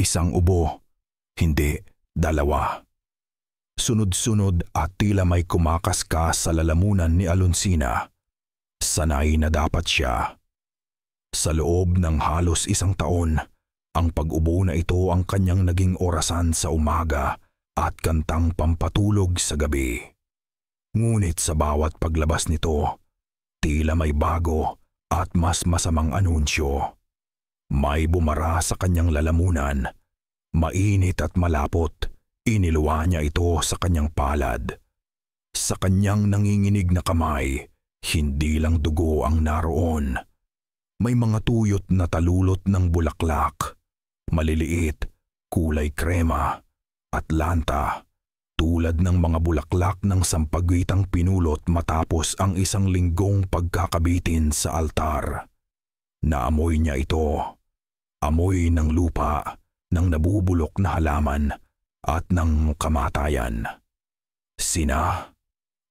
Isang ubo, hindi, dalawa. Sunod-sunod at tila may kumakaskas sa lalamunan ni Alonsina. Sanay na dapat siya. Sa loob ng halos isang taon, ang pag-ubo na ito ang kanyang naging orasan sa umaga at kantang pampatulog sa gabi. Ngunit sa bawat paglabas nito, tila may bago at mas masamang anunsyo. May bumara sa kanyang lalamunan, mainit at malapot, iniluwa niya ito sa kanyang palad. Sa kanyang nanginginig na kamay, hindi lang dugo ang naroon. May mga tuyot na talulot ng bulaklak, maliliit, kulay krema, atlanta, tulad ng mga bulaklak ng sampaguitang pinulot matapos ang isang linggong pagkakabitin sa altar. Naamoy niya ito, amoy ng lupa, ng nabubulok na halaman at ng kamatayan. Sina,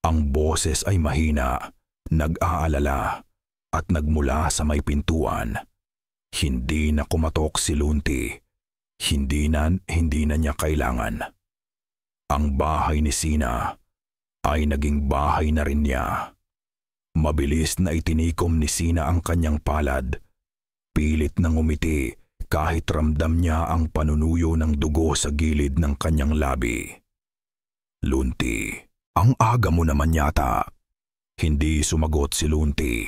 ang boses ay mahina, nag-aalala at nagmula sa may pintuan. Hindi na kumatok si Lunti. Hindi na niya kailangan. Ang bahay ni Sina ay naging bahay na rin niya. Mabilis na itinikom ni Sina ang kanyang palad. Pilit na ngumiti kahit ramdam niya ang panunuyo ng dugo sa gilid ng kanyang labi. Lunti, ang aga mo naman yata. Hindi sumagot si Lunti.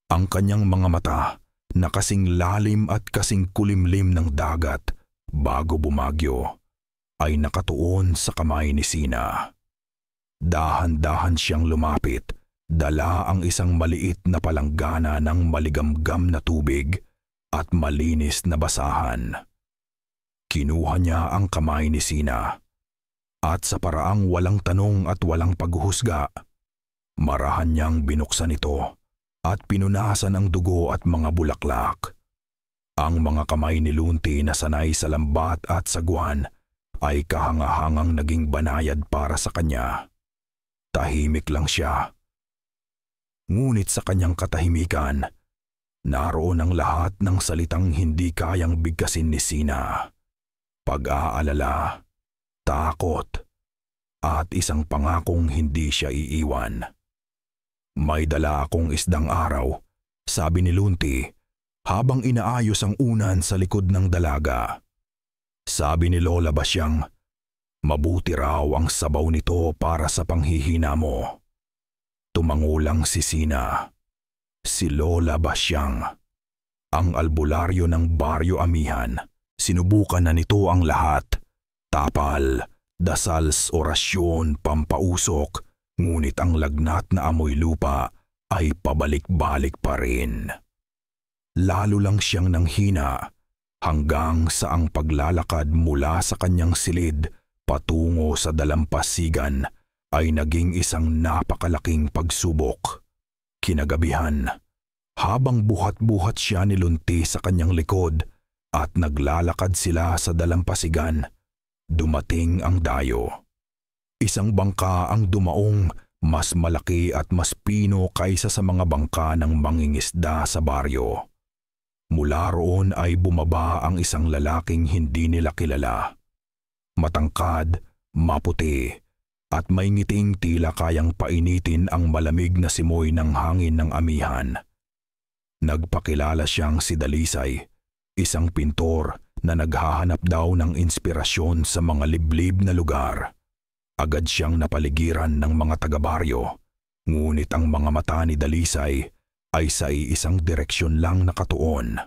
Ang kanyang mga mata na kasing lalim at kasing kulimlim ng dagat bago bumagyo ay nakatuon sa kamay ni Sina. Dahan-dahan siyang lumapit, dala ang isang maliit na palanggana ng maligamgam na tubig at malinis na basahan. Kinuha niya ang kamay ni Sina at sa paraang walang tanong at walang paghuhusga, marahan niyang binuksan ito at pinunasan ang dugo at mga bulaklak. Ang mga kamay ni Lunti na sanay sa lambat at sagwan ay kahangahangang naging banayad para sa kanya. Tahimik lang siya. Ngunit sa kanyang katahimikan, naroon ang lahat ng salitang hindi kayang bigkasin ni Sina. Pag-aalala, takot, at isang pangakong hindi siya iiwan. May dala akong isdang araw, sabi ni Lunti, habang inaayos ang unan sa likod ng dalaga. Sabi ni Lola Basyang, mabuti raw ang sabaw nito para sa panghihina mo. Tumangulang si Sina. Si Lola Basyang. Ang albularyo ng Baryo Amihan. Sinubukan na nito ang lahat. Tapal, dasals, orasyon, pampausok, ngunit ang lagnat na amoy lupa ay pabalik-balik pa rin. Lalo lang siyang nanghina hanggang sa ang paglalakad mula sa kanyang silid patungo sa dalampasigan ay naging isang napakalaking pagsubok. Kinagabihan, habang buhat-buhat siya ni Lunti sa kanyang likod at naglalakad sila sa dalampasigan, dumating ang dayo. Isang bangka ang dumaong mas malaki at mas pino kaysa sa mga bangka ng mangingisda sa baryo. Mula roon ay bumaba ang isang lalaking hindi nila kilala. Matangkad, maputi, at may ngiting tila kayang painitin ang malamig na simoy ng hangin ng amihan. Nagpakilala siyang si Dalisay, isang pintor na naghahanap daw ng inspirasyon sa mga liblib na lugar. Agad siyang napaligiran ng mga taga-baryo, ngunit ang mga mata ni Dalisay ay sa isang direksyon lang nakatuon,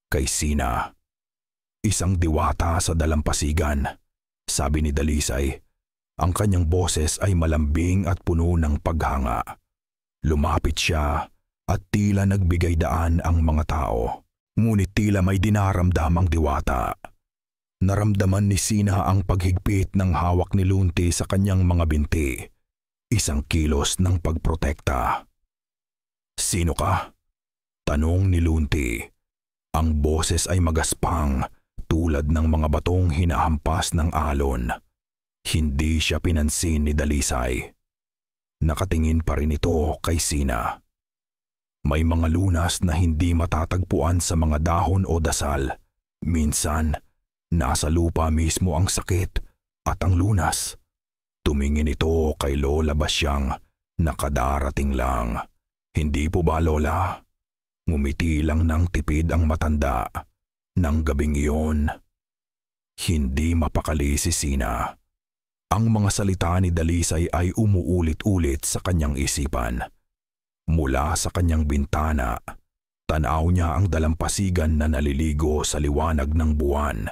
kay Sina. Isang diwata sa dalampasigan, sabi ni Dalisay. Ang kanyang boses ay malambing at puno ng paghanga. Lumapit siya at tila nagbigay daan ang mga tao, ngunit tila may dinaramdam ang diwata. Naramdaman ni Sina ang paghigpit ng hawak ni Lunti sa kanyang mga binti, isang kilos ng pagprotekta. Sino ka? Tanong ni Lunti. Ang boses ay magaspang, tulad ng mga batong hinahampas ng alon. Hindi siya pinansin ni Dalisay. Nakatingin pa rin ito kay Sina. May mga lunas na hindi matatagpuan sa mga dahon o dasal. Minsan, Nasa lupa mismo ang sakit at ang lunas. Tumingin ito kay Lola Basyang nakadarating lang. Hindi po ba, Lola? Ngumiti lang ng tipid ang matanda. Nang gabing iyon, hindi mapakali si Sina. Ang mga salita ni Dalisay ay umuulit-ulit sa kanyang isipan. Mula sa kanyang bintana, tanaw niya ang dalampasigan na naliligo sa liwanag ng buwan.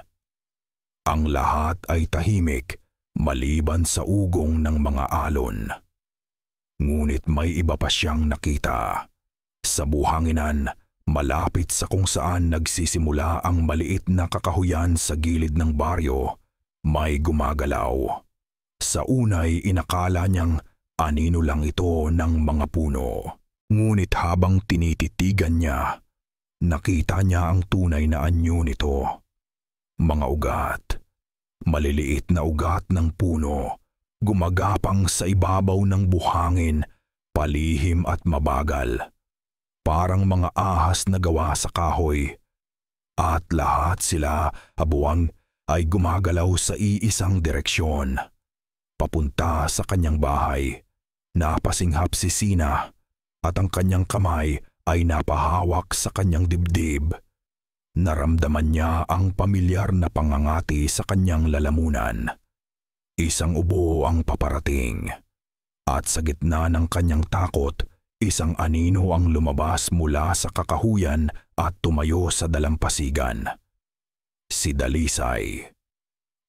Ang lahat ay tahimik maliban sa ugong ng mga alon. Ngunit may iba pa siyang nakita. Sa buhanginan, malapit sa kung saan nagsisimula ang maliit na kakahuyan sa gilid ng baryo, may gumagalaw. Sa unay inakala niyang anino lang ito ng mga puno. Ngunit habang tinititigan niya, nakita niya ang tunay na anyo nito. Mga ugat. Maliliit na ugat ng puno, gumagapang sa ibabaw ng buhangin, palihim at mabagal. Parang mga ahas na gawa sa kahoy. At lahat sila, abuwang, ay gumagalaw sa iisang direksyon. Papunta sa kanyang bahay. Napasinghap si Sina at ang kanyang kamay ay napahawak sa kanyang dibdib. Naramdaman niya ang pamilyar na pangangati sa kanyang lalamunan. Isang ubo ang paparating. At sa gitna ng kanyang takot, isang anino ang lumabas mula sa kakahuyan at tumayo sa dalampasigan. Si Dalisay.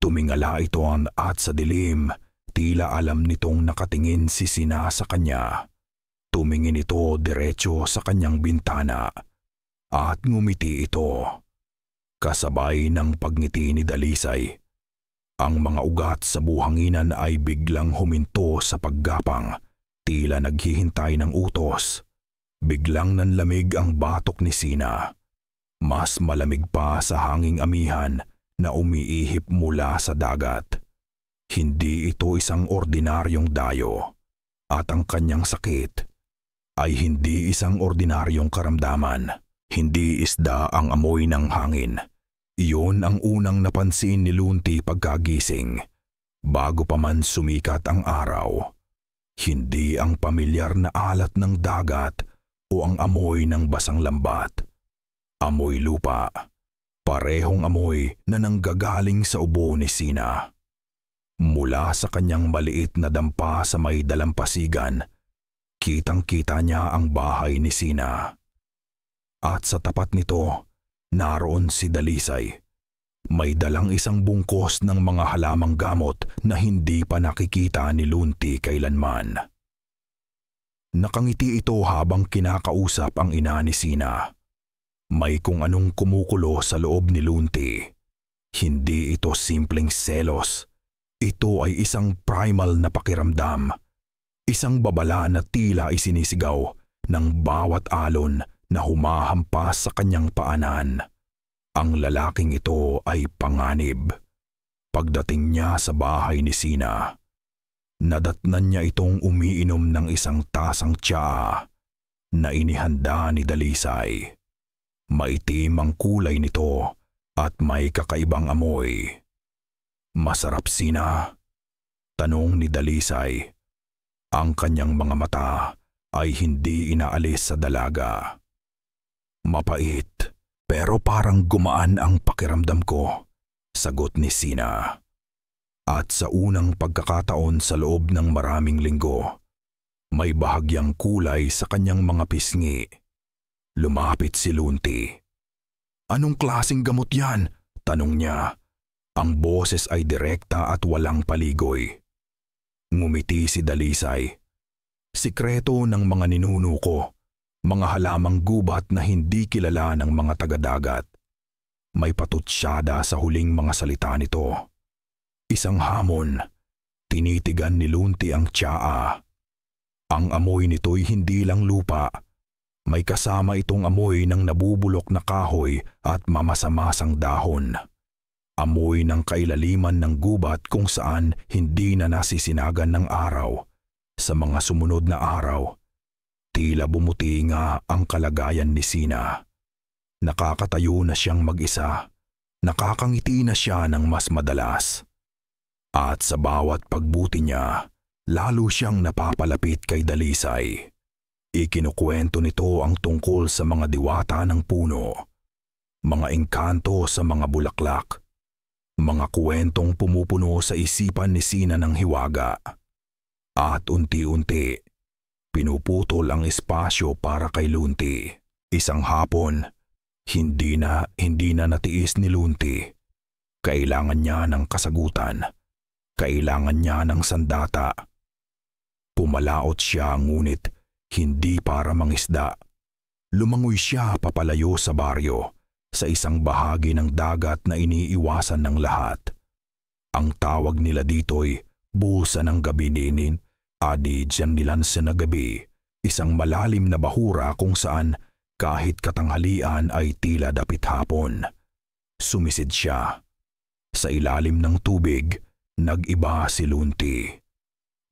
Tumingala ito at sa dilim, tila alam nitong nakatingin si Sina sa kanya. Tumingin ito diretso sa kanyang bintana. At ngumiti ito. Kasabay ng pagngiti ni Dalisay, ang mga ugat sa buhanginan ay biglang huminto sa paggapang, tila naghihintay ng utos. Biglang nanlamig ang batok ni Sina. Mas malamig pa sa hanging amihan na umiihip mula sa dagat. Hindi ito isang ordinaryong dayo. At ang kanyang sakit ay hindi isang ordinaryong karamdaman. Hindi isda ang amoy ng hangin. Iyon ang unang napansin ni Lunti pagkagising, bago pa man sumikat ang araw. Hindi ang pamilyar na alat ng dagat o ang amoy ng basang lambat. Amoy lupa. Parehong amoy na nanggagaling sa ubo ni Sina. Mula sa kanyang maliit na dampa sa may dalampasigan, kitang-kita niya ang bahay ni Sina. At sa tapat nito, naroon si Dalisay. May dalang isang bungkos ng mga halamang gamot na hindi pa nakikita ni Lunti kailanman. Nakangiti ito habang kinakausap ang ina ni Sina. May kung anong kumukulo sa loob ni Lunti. Hindi ito simpleng selos. Ito ay isang primal na pakiramdam. Isang babala na tila isinisigaw ng bawat alon na humahampas sa kanyang paanan. Ang lalaking ito ay panganib. Pagdating niya sa bahay ni Sina, nadatnan niya itong umiinom ng isang tasang tsaa na inihanda ni Dalisay. Maitim ang kulay nito at may kakaibang amoy. "Masarap, Sina?" tanong ni Dalisay. Ang kanyang mga mata ay hindi inaalis sa dalaga. "Mapait, pero parang gumaan ang pakiramdam ko," sagot ni Sina. At sa unang pagkakataon sa loob ng maraming linggo, may bahagyang kulay sa kanyang mga pisngi. Lumapit si Lunti. "Anong klaseng gamot yan?" tanong niya. Ang boses ay direkta at walang paligoy. Ngumiti si Dalisay. "Sikreto ng mga ninuno ko. Mga halamang gubat na hindi kilala ng mga taga-dagat." May patutsyada sa huling mga salita nito. Isang hamon. Tinitigan ni Lunti ang tsaa. Ang amoy nito'y hindi lang lupa. May kasama itong amoy ng nabubulok na kahoy at mamasamasang dahon. Amoy ng kailaliman ng gubat kung saan hindi na nasisinagan ng araw. Sa mga sumunod na araw, tila bumuti nga ang kalagayan ni Sina. Nakakatayo na siyang mag-isa. Nakakangiti na siya ng mas madalas. At sa bawat pagbuti niya, lalo siyang napapalapit kay Dalisay. Ikinukwento nito ang tungkol sa mga diwata ng puno, mga engkanto sa mga bulaklak, mga kwentong pumupuno sa isipan ni Sina ng hiwaga. At unti-unti, pinuputol ang espasyo para kay Lunti. Isang hapon, hindi na natiis ni Lunti. Kailangan niya ng kasagutan. Kailangan niya ng sandata. Pumalaot siya ngunit hindi para mangisda. Lumangoy siya papalayo sa baryo, sa isang bahagi ng dagat na iniiwasan ng lahat. Ang tawag nila dito'y bulsa ng gabi ninin, adi dyan nilansa na gabi, isang malalim na bahura kung saan kahit katanghalian ay tila dapit hapon. Sumisid siya. Sa ilalim ng tubig, nag-iba si Lunti.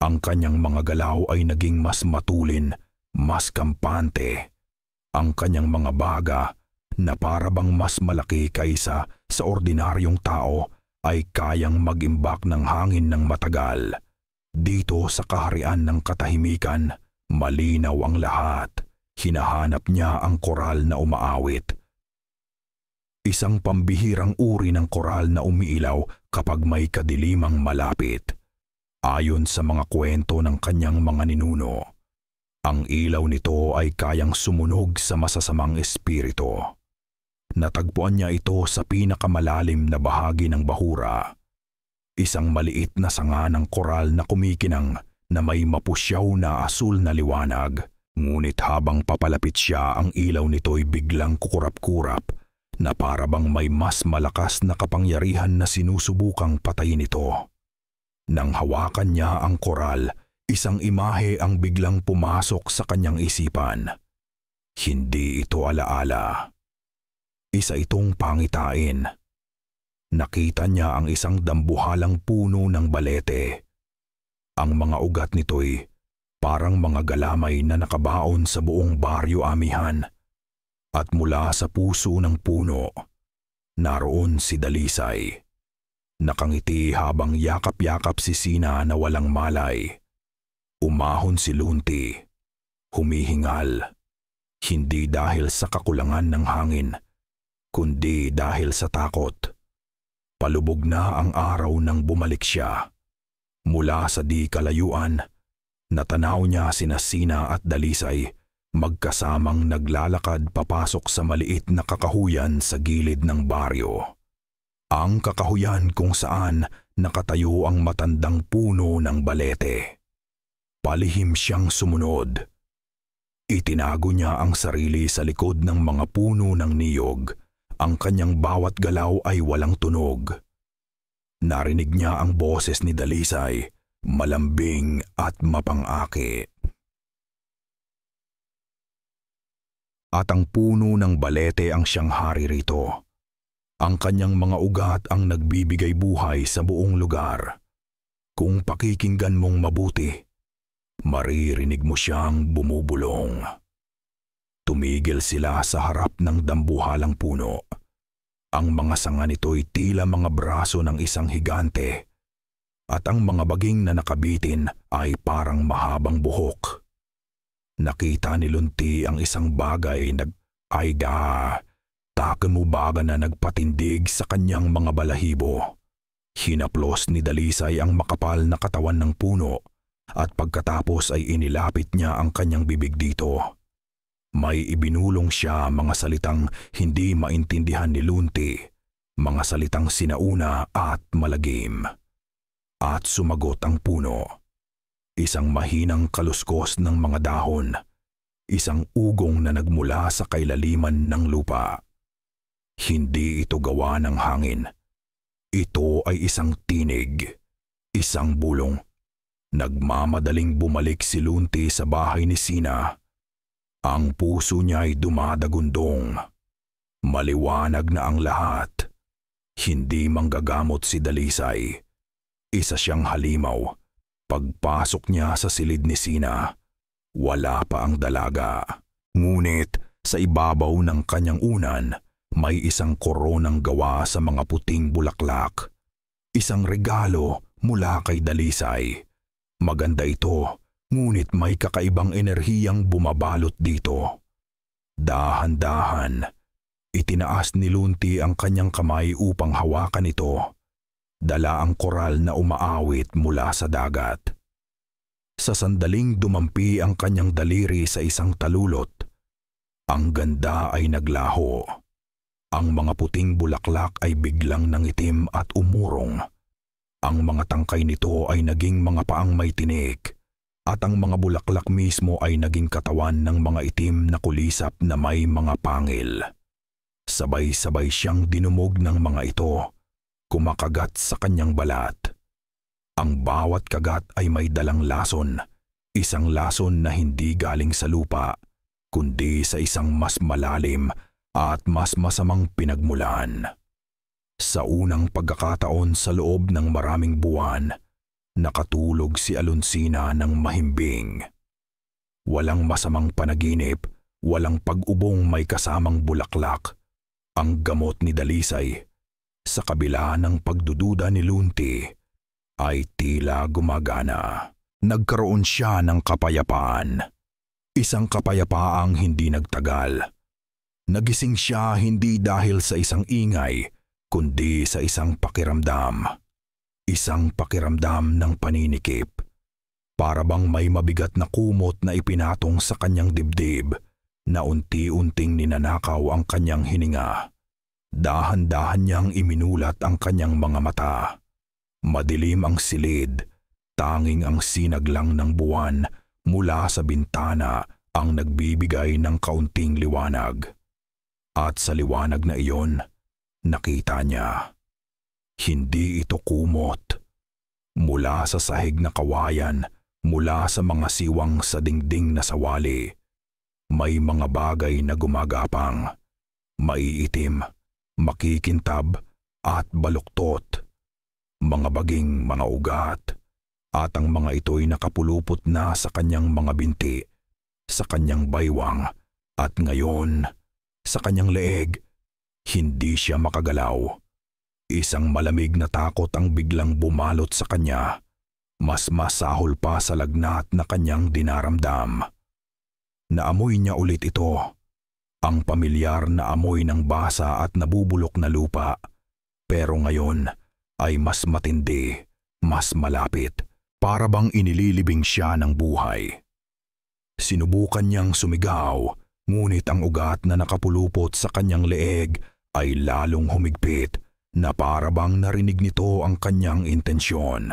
Ang kanyang mga galaw ay naging mas matulin, mas kampante. Ang kanyang mga baga, na parabang mas malaki kaysa sa ordinaryong tao, ay kayang mag-imbak ng hangin ng matagal. Dito sa kaharian ng katahimikan, malinaw ang lahat. Hinahanap niya ang koral na umaawit. Isang pambihirang uri ng koral na umiilaw kapag may kadilimang malapit. Ayon sa mga kwento ng kanyang mga ninuno, ang ilaw nito ay kayang sumunog sa masasamang espiritu. Natagpuan niya ito sa pinakamalalim na bahagi ng bahura. Isang maliit na sanga ng koral na kumikinang na may mapusyaw na asul na liwanag. Ngunit habang papalapit siya, ang ilaw nito'y biglang kukurap-kurap na parabang may mas malakas na kapangyarihan na sinusubukang patayin ito. Nang hawakan niya ang koral, isang imahe ang biglang pumasok sa kanyang isipan. Hindi ito alaala. Isa itong pangitain. Nakita niya ang isang dambuhalang puno ng balete. Ang mga ugat nito'y parang mga galamay na nakabaon sa buong baryo amihan. At mula sa puso ng puno, naroon si Dalisay. Nakangiti habang yakap-yakap si Sina na walang malay. Umahon si Lunti. Humihingal. Hindi dahil sa kakulangan ng hangin, kundi dahil sa takot. Palubog na ang araw nang bumalik siya. Mula sa di kalayuan, natanaw niya sina Sina at Dalisay magkasamang naglalakad papasok sa maliit na kakahuyan sa gilid ng baryo. Ang kakahuyan kung saan nakatayo ang matandang puno ng balete. Palihim siyang sumunod. Itinago niya ang sarili sa likod ng mga puno ng niyog. Ang kanyang bawat galaw ay walang tunog. Narinig niya ang boses ni Dalisay, malambing at mapang-aki. At ang puno ng balete ang siyang hari rito. Ang kanyang mga ugat ang nagbibigay buhay sa buong lugar. Kung pakikinggan mong mabuti, maririnig mo siyang bumubulong. Tumigil sila sa harap ng dambuhalang puno. Ang mga sanga nito'y tila mga braso ng isang higante, at ang mga baging na nakabitin ay parang mahabang buhok. Nakita ni Lunti ang isang bagay taka mo baga na nagpatindig sa kanyang mga balahibo. Hinaplos ni Dalisay ang makapal na katawan ng puno at pagkatapos ay inilapit niya ang kanyang bibig dito. May ibinulong siya mga salitang hindi maintindihan ni Lunti, mga salitang sinauna at malagim. At sumagot ang puno. Isang mahinang kaluskos ng mga dahon, isang ugong na nagmula sa kailaliman ng lupa. Hindi ito gawa ng hangin. Ito ay isang tinig, isang bulong. Nagmamadaling bumalik si Lunti sa bahay ni Sina. Ang puso niya ay dumadagundong. Maliwanag na ang lahat. Hindi manggagamot si Dalisay. Isa siyang halimaw. Pagpasok niya sa silid ni Sina, wala pa ang dalaga. Ngunit sa ibabaw ng kanyang unan, may isang koronang gawa sa mga puting bulaklak. Isang regalo mula kay Dalisay. Maganda ito, ngunit may kakaibang enerhiyang bumabalot dito. Dahan-dahan, itinaas ni Lunti ang kanyang kamay upang hawakan ito. Dala ang koral na umaawit mula sa dagat. Sa sandaling dumampi ang kanyang daliri sa isang talulot, ang ganda ay naglaho. Ang mga puting bulaklak ay biglang nangitim at umurong. Ang mga tangkay nito ay naging mga paang may tinik, at ang mga bulaklak mismo ay naging katawan ng mga itim na kulisap na may mga pangil. Sabay-sabay siyang dinumog ng mga ito, kumakagat sa kanyang balat. Ang bawat kagat ay may dalang lason, isang lason na hindi galing sa lupa, kundi sa isang mas malalim at mas masamang pinagmulan. Sa unang pagkakataon sa loob ng maraming buwan, nakatulog si Alonsina ng mahimbing. Walang masamang panaginip, walang pag-ubong may kasamang bulaklak. Ang gamot ni Dalisay, sa kabila ng pagdududa ni Lunti, ay tila gumagana. Nagkaroon siya ng kapayapaan. Isang kapayapaang hindi nagtagal. Nagising siya hindi dahil sa isang ingay, kundi sa isang pakiramdam. Isang pakiramdam ng paninikip. Para bang may mabigat na kumot na ipinatong sa kanyang dibdib, na unti-unting ninanakaw ang kanyang hininga. Dahan-dahan niyang iminulat ang kanyang mga mata. Madilim ang silid, tanging ang sinag lang ng buwan mula sa bintana ang nagbibigay ng kaunting liwanag. At sa liwanag na iyon, nakita niya. Hindi ito kumot. Mula sa sahig na kawayan, mula sa mga siwang sa dingding na sawali, may mga bagay na gumagapang, maiitim, makikintab at baluktot. Mga baging mga ugat, at ang mga ito'y nakapulupot na sa kanyang mga binti, sa kanyang baywang, at ngayon, sa kanyang leeg. Hindi siya makagalaw. Isang malamig na takot ang biglang bumalot sa kanya, mas masahol pa sa lagnat na kanyang dinaramdam. Naamoy niya ulit ito, ang pamilyar na amoy ng basa at nabubulok na lupa, pero ngayon ay mas matindi, mas malapit, para bang inililibing siya ng buhay. Sinubukan niyang sumigaw, ngunit ang ugat na nakapulupot sa kanyang leeg ay lalong humigpit, na para bang narinig nito ang kanyang intensyon.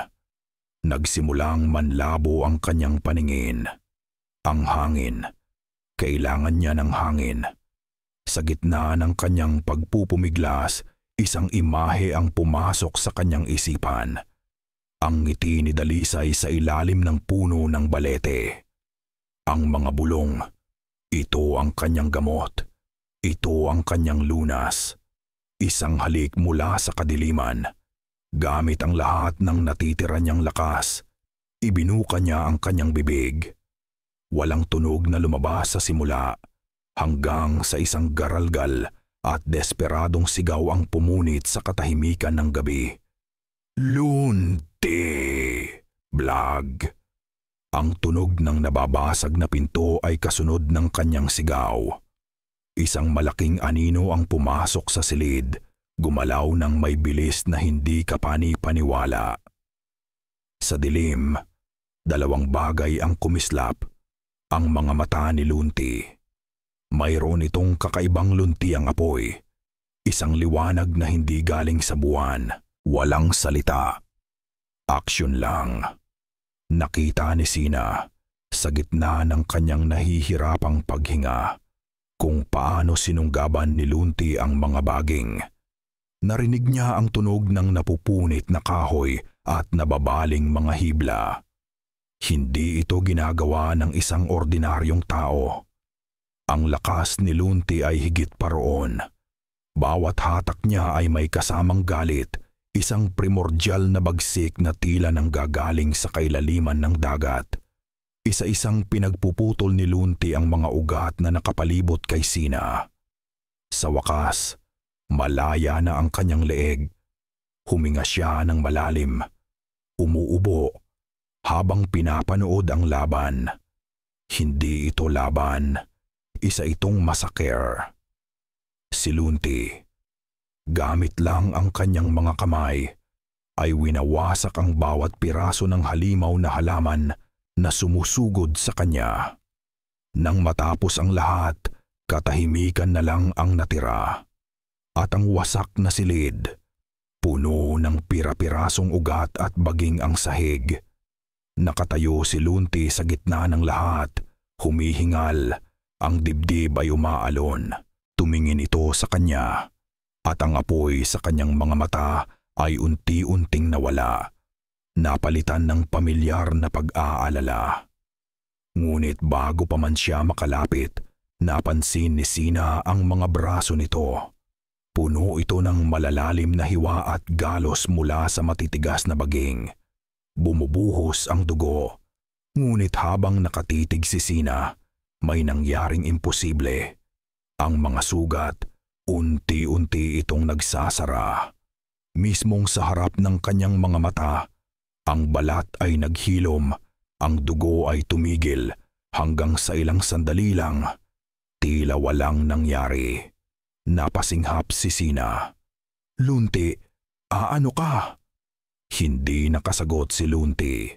Nagsimulang manlabo ang kanyang paningin. Ang hangin. Kailangan niya ng hangin. Sa gitna ng kanyang pagpupumiglas, isang imahe ang pumasok sa kanyang isipan. Ang ngiti ni Dalisay sa ilalim ng puno ng balete. Ang mga bulong. Ito ang kanyang gamot. Ito ang kanyang lunas. Isang halik mula sa kadiliman. Gamit ang lahat ng natitira niyang lakas, ibinuka niya ang kanyang bibig. Walang tunog na lumabas sa simula, hanggang sa isang garalgal at desperadong sigaw ang pumunit sa katahimikan ng gabi. Lunti! Blag! Ang tunog ng nababasag na pinto ay kasunod ng kanyang sigaw. Isang malaking anino ang pumasok sa silid, gumalaw ng may bilis na hindi kapani-paniwala. Sa dilim, dalawang bagay ang kumislap, ang mga mata ni Lunti. Mayroon itong kakaibang luntiang apoy, isang liwanag na hindi galing sa buwan, walang salita. Aksyon lang. Nakita ni Sina, sa gitna ng kanyang nahihirapang paghinga, kung paano sinunggaban ni Lunti ang mga baging. Narinig niya ang tunog ng napupunit na kahoy at nababaling mga hibla. Hindi ito ginagawa ng isang ordinaryong tao. Ang lakas ni Lunti ay higit pa roon. Bawat hatak niya ay may kasamang galit, isang primordial na bagsik na tila nang gagaling sa kailaliman ng dagat. Isa-isang pinagpuputol ni Lunti ang mga ugat na nakapalibot kay Sina. Sa wakas, Malaya na ang kanyang leeg. Huminga siya ng malalim. Umuubo habang pinapanood ang laban. Hindi ito laban. Isa itong massacre. Si Lunti, gamit lang ang kanyang mga kamay, ay winawasak ang bawat piraso ng halimaw na halaman na sumusugod sa kanya. Nang matapos ang lahat, katahimikan na lang ang natira. At ang wasak na silid, puno ng pira-pirasong ugat at baging ang sahig. Nakatayo si Lunti sa gitna ng lahat, humihingal. Ang dibdib ay umaalon. Tumingin ito sa kanya, at ang apoy sa kanyang mga mata ay unti-unting nawala. Napalitan ng pamilyar na pag-aalala. Ngunit bago pa man siya makalapit, napansin ni Sina ang mga braso nito. Puno ito ng malalalim na hiwa at galos mula sa matitigas na baging. Bumubuhos ang dugo. Ngunit habang nakatitig si Sina, may nangyaring imposible. Ang mga sugat, unti-unti itong nagsasara. Mismong sa harap ng kanyang mga mata, ang balat ay naghilom, ang dugo ay tumigil hanggang sa ilang sandali lang. Tila walang nangyari. Napasinghap si Sina. "Lunti, aano ka?" Hindi nakasagot si Lunti.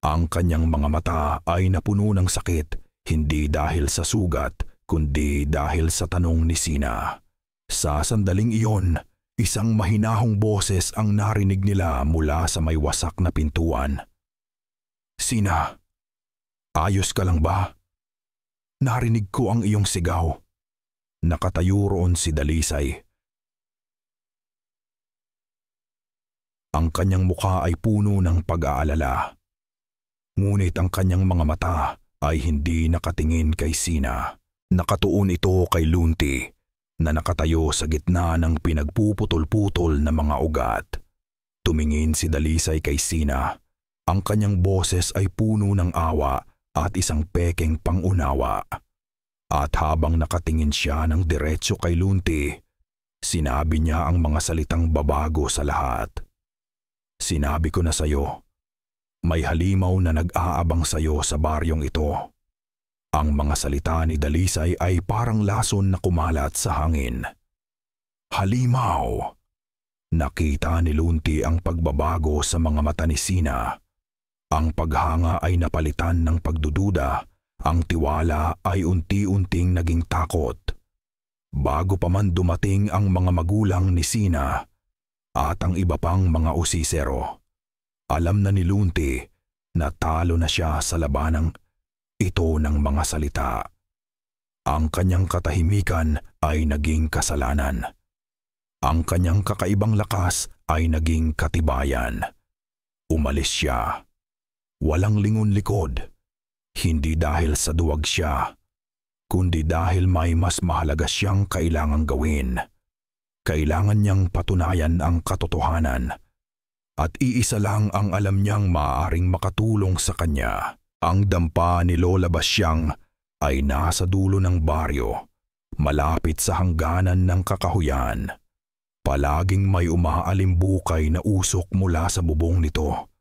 Ang kanyang mga mata ay napuno ng sakit, hindi dahil sa sugat, kundi dahil sa tanong ni Sina. Sa sandaling iyon, isang mahinahong boses ang narinig nila mula sa may wasak na pintuan. "Sina, ayos ka lang ba? Narinig ko ang iyong sigaw." Nakatayo roon si Dalisay. Ang kanyang mukha ay puno ng pag-aalala. Ngunit ang kanyang mga mata ay hindi nakatingin kay Sina. Nakatuon ito kay Lunti na nakatayo sa gitna ng pinagpuputol-putol na mga ugat. Tumingin si Dalisay kay Sina. Ang kanyang boses ay puno ng awa at isang pekeng pangunawa. At habang nakatingin siya ng diretso kay Lunti, sinabi niya ang mga salitang babago sa lahat. "Sinabi ko na sayo, may halimaw na nag-aabang sayo sa baryong ito." Ang mga salita ni Dalisay ay parang lason na kumalat sa hangin. Halimaw! Nakita ni Lunti ang pagbabago sa mga mata ni Sina. Ang paghanga ay napalitan ng pagdududa. Ang tiwala ay unti-unting naging takot. Bago pa man dumating ang mga magulang ni Sina at ang iba pang mga usisero, alam na ni Lunti na talo na siya sa labanang ito ng mga salita. Ang kanyang katahimikan ay naging kasalanan. Ang kanyang kakaibang lakas ay naging katibayan. Umalis siya. Walang lingon-likod. Hindi dahil sa duwag siya, kundi dahil may mas mahalaga siyang kailangang gawin. Kailangan niyang patunayan ang katotohanan. At iisa lang ang alam niyang maaaring makatulong sa kanya. Ang dampa ni Lola Basyang ay nasa dulo ng baryo, malapit sa hangganan ng kakahuyan. Palaging may umaalimbukay na usok mula sa bubong nito.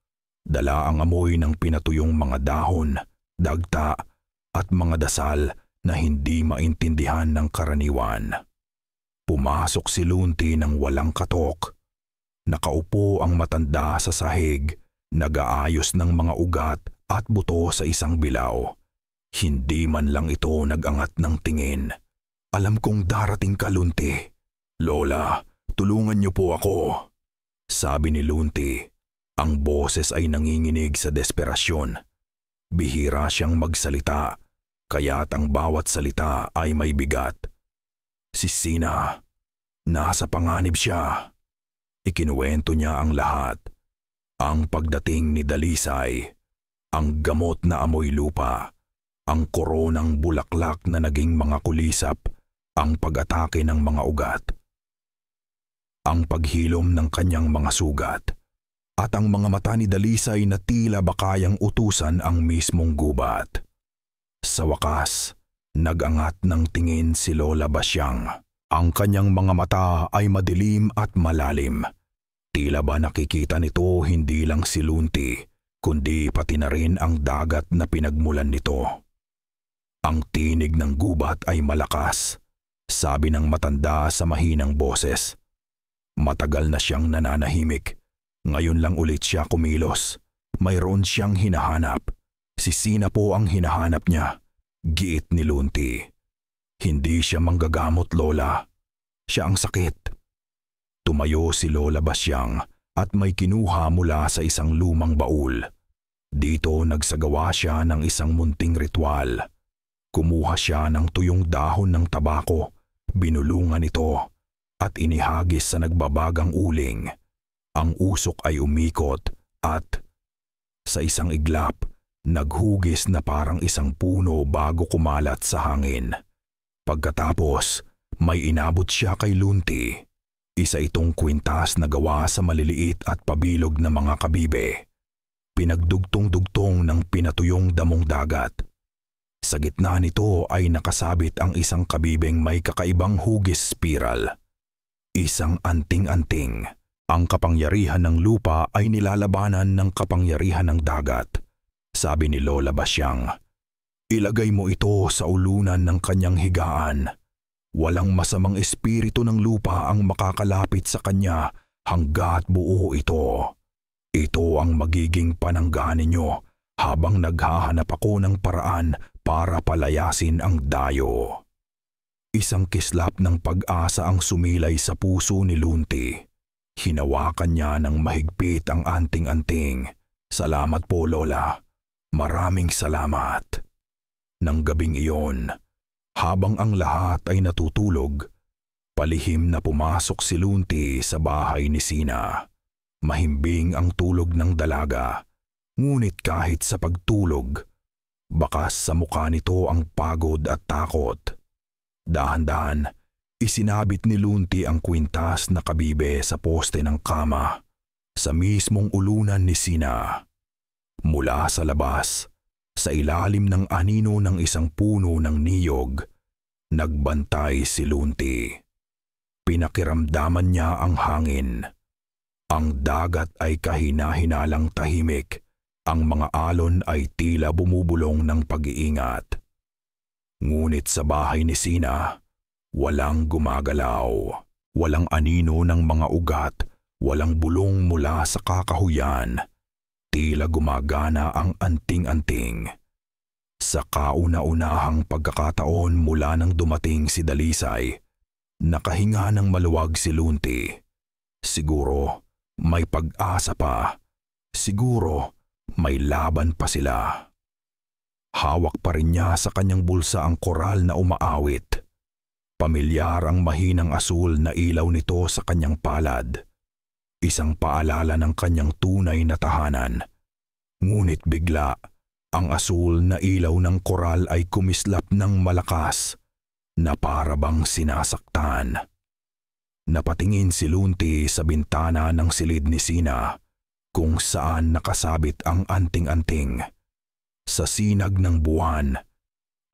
Dala ang amoy ng pinatuyong mga dahon, dagta at mga dasal na hindi maintindihan ng karaniwan. Pumasok si Lunti ng walang katok. Nakaupo ang matanda sa sahig, nag-aayos ng mga ugat at buto sa isang bilaw. Hindi man lang ito nag-angat ng tingin. "Alam kong darating ka, Lunti. Lola, tulungan niyo po ako," sabi ni Lunti. Ang boses ay nanginginig sa desperasyon. Bihira siyang magsalita, kaya't ang bawat salita ay may bigat. Si Sina, nasa panganib siya. Ikinuwento niya ang lahat. Ang pagdating ni Dalisay, ang gamot na amoy lupa, ang koronang bulaklak na naging mga kulisap, ang pag-atake ng mga ugat, ang paghilom ng kanyang mga sugat, at ang mga mata ni Dalisay na tila bakayang utusan ang mismong gubat. Sa wakas, nag-angat ng tingin si Lola Basyang. Ang kanyang mga mata ay madilim at malalim. Tila ba nakikita nito hindi lang si Lunti, kundi pati na rin ang dagat na pinagmulan nito. Ang tinig ng gubat ay malakas, sabi ng matanda sa mahinang boses. Matagal na siyang nananahimik. Ngayon lang ulit siya kumilos. Mayroon siyang hinahanap. Si Sina po ang hinahanap niya. Giit ni Lunti. Hindi siya manggagamot, Lola. Siya ang sakit. Tumayo si Lola Basyang at may kinuha mula sa isang lumang baul. Dito nagsagawa siya ng isang munting ritual. Kumuha siya ng tuyong dahon ng tabako, binulungan ito, at inihagis sa nagbabagang uling. Ang usok ay umikot at sa isang iglap, naghugis na parang isang puno bago kumalat sa hangin. Pagkatapos, may inabot siya kay Lunti. Isa itong kwintas na gawa sa maliliit at pabilog na mga kabibe. Pinagdugtong-dugtong ng pinatuyong damong dagat. Sa gitna nito ay nakasabit ang isang kabibeng may kakaibang hugis spiral. Isang anting-anting. Ang kapangyarihan ng lupa ay nilalabanan ng kapangyarihan ng dagat. Sabi ni Lola Basyang, ilagay mo ito sa ulunan ng kanyang higaan. Walang masamang espiritu ng lupa ang makakalapit sa kanya hanggat buo ito. Ito ang magiging panangga ninyo habang naghahanap ako ng paraan para palayasin ang dayo. Isang kislap ng pag-asa ang sumilay sa puso ni Lunti. Hinawakan niya ng mahigpit ang anting-anting. Salamat po, Lola. Maraming salamat. Nang gabing iyon, habang ang lahat ay natutulog, palihim na pumasok si Lunti sa bahay ni Sina. Mahimbing ang tulog ng dalaga, ngunit kahit sa pagtulog, bakas sa mukha nito ang pagod at takot. Dahan-dahan, isinabit ni Lunti ang kwintas na kabibe sa poste ng kama, sa mismong ulunan ni Sina. Mula sa labas, sa ilalim ng anino ng isang puno ng niyog, nagbantay si Lunti. Pinakiramdaman niya ang hangin. Ang dagat ay kahina-hinalang tahimik. Ang mga alon ay tila bumubulong ng pag-iingat. Ngunit sa bahay ni Sina, walang gumagalaw. Walang anino ng mga ugat. Walang bulong mula sa kakahuyan. Tila gumagana ang anting-anting. Sa kauna-unahang pagkakataon mula nang dumating si Dalisay, nakahinga ng maluwag si Lunti. Siguro may pag-asa pa. Siguro may laban pa sila. Hawak pa rin niya sa kanyang bulsa ang koral na umaawit. Pamilyar ang mahinang asul na ilaw nito sa kanyang palad. Isang paalala ng kanyang tunay na tahanan. Ngunit bigla, ang asul na ilaw ng koral ay kumislap ng malakas na para bang sinasaktan. Napatingin si Lunti sa bintana ng silid ni Sina kung saan nakasabit ang anting-anting. Sa sinag ng buwan,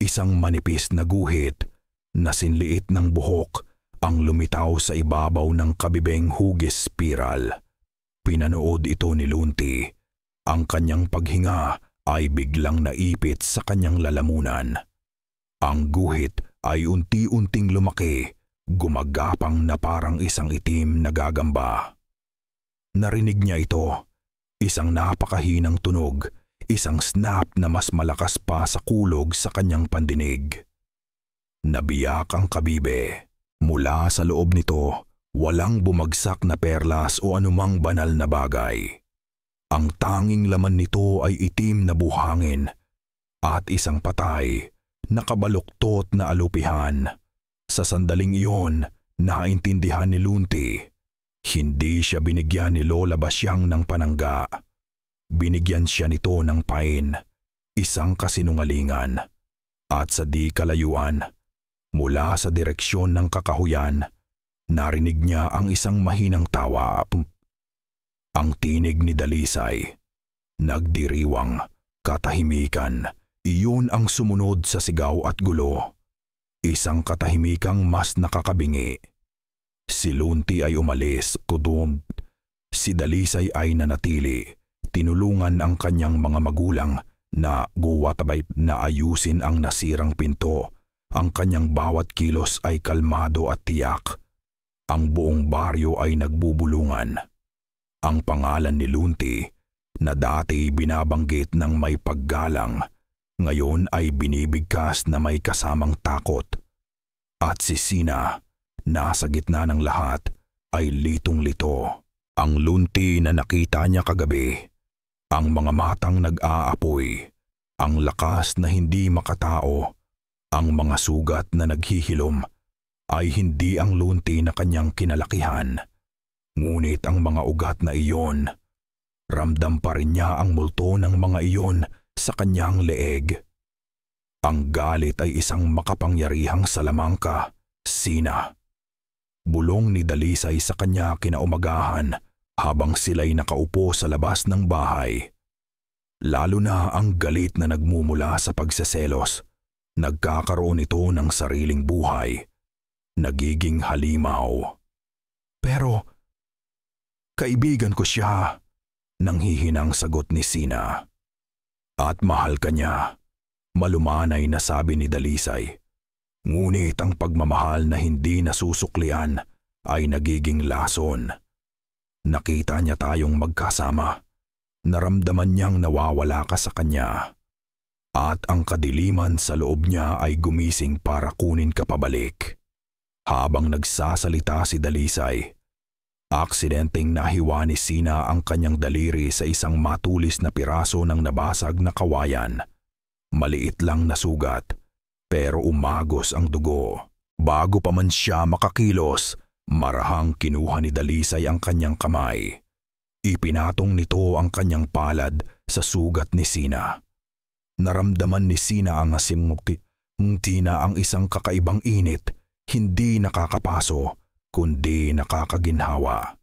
isang manipis na guhit na sinliit ng buhok ang lumitaw sa ibabaw ng kabibeng hugis spiral. Pinanood ito ni Lunti. Ang kanyang paghinga ay biglang naipit sa kanyang lalamunan. Ang guhit ay unti-unting lumaki, gumagapang na parang isang itim na gagamba. Narinig niya ito, isang napakahinang tunog, isang snap na mas malakas pa sa kulog sa kanyang pandinig. Nabiyak ang kabibe. Mula sa loob nito, walang bumagsak na perlas o anumang banal na bagay. Ang tanging laman nito ay itim na buhangin at isang patay, nakabaluktot na alupihan. Sa sandaling iyon, naintindihan ni Lunti. Hindi siya binigyan ni Lola Basyang ng panangga. Binigyan siya nito ng pain, isang kasinungalingan. At sa di kalayuan, mula sa direksyon ng kakahuyan, narinig niya ang isang mahinang tawa. Ang tinig ni Dalisay. Nagdiriwang, katahimikan. Iyon ang sumunod sa sigaw at gulo. Isang katahimikang mas nakakabingi. Si Lunti ay umalis, kudund. Si Dalisay ay nanatili. Tinulungan ang kanyang mga magulang na guwatabay na ayusin ang nasirang pinto. Ang kanyang bawat kilos ay kalmado at tiyak. Ang buong baryo ay nagbubulungan. Ang pangalan ni Lunti, na dati binabanggit ng may paggalang, ngayon ay binibigkas na may kasamang takot. At si Sina, nasa gitna ng lahat, ay litong-lito. Ang Lunti na nakita niya kagabi, ang mga matang nag-aapoy, ang lakas na hindi makatao, ang mga sugat na naghihilom, ay hindi ang Lunti na kanyang kinalakihan. Ngunit ang mga ugat na iyon, ramdam pa rin niya ang multo ng mga iyon sa kanyang leeg. Ang galit ay isang makapangyarihang salamangka, Sina. Bulong ni Dalisay sa kanya kinaumagahan habang sila'y nakaupo sa labas ng bahay. Lalo na ang galit na nagmumula sa pagseselos. Nagkakaroon ito ng sariling buhay. Nagiging halimaw. Pero, kaibigan ko siya, nanghihinang sagot ni Sina. At mahal ka niya, malumanay na sabi ni Dalisay. Ngunit ang pagmamahal na hindi nasusuklian ay nagiging lason. Nakita niya tayong magkasama. Naramdaman niyang nawawala ka sa kanya. At ang kadiliman sa loob niya ay gumising para kunin ka pabalik. Habang nagsasalita si Dalisay, aksidenteng nahiwa ni Sina ang kanyang daliri sa isang matulis na piraso ng nabasag na kawayan. Maliit lang na sugat, pero umagos ang dugo. Bago pa man siya makakilos, marahang kinuha ni Dalisay ang kanyang kamay. Ipinatong nito ang kanyang palad sa sugat ni Sina. Naramdaman ni Sina ang ngiti na ang isang kakaibang init, hindi nakakapaso, kundi nakakaginhawa.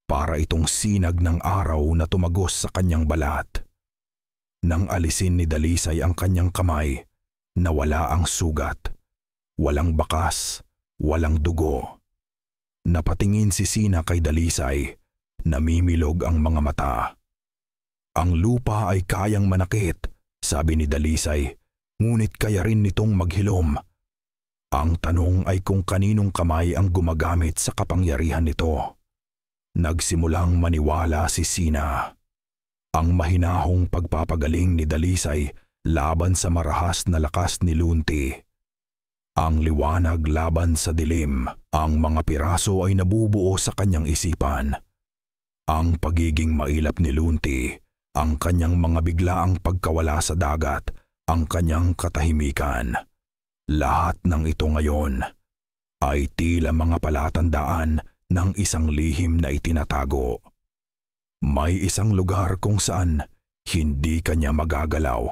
Para itong sinag ng araw na tumagos sa kanyang balat. Nang alisin ni Dalisay ang kanyang kamay, nawala ang sugat. Walang bakas, walang dugo. Napatingin si Sina kay Dalisay, namimilog ang mga mata. Ang lupa ay kayang manakit, sabi ni Dalisay, ngunit kaya rin nitong maghilom. Ang tanong ay kung kaninong kamay ang gumagamit sa kapangyarihan nito. Nagsimulang maniwala si Sina. Ang mahinahong pagpapagaling ni Dalisay laban sa marahas na lakas ni Lunti. Ang liwanag laban sa dilim, ang mga piraso ay nabubuo sa kanyang isipan. Ang pagiging mailap ni Lunti, ang kanyang mga biglaang pagkawala sa dagat, ang kanyang katahimikan. Lahat ng ito ngayon ay tila mga palatandaan ng isang lihim na itinatago. May isang lugar kung saan hindi kanya magagalaw,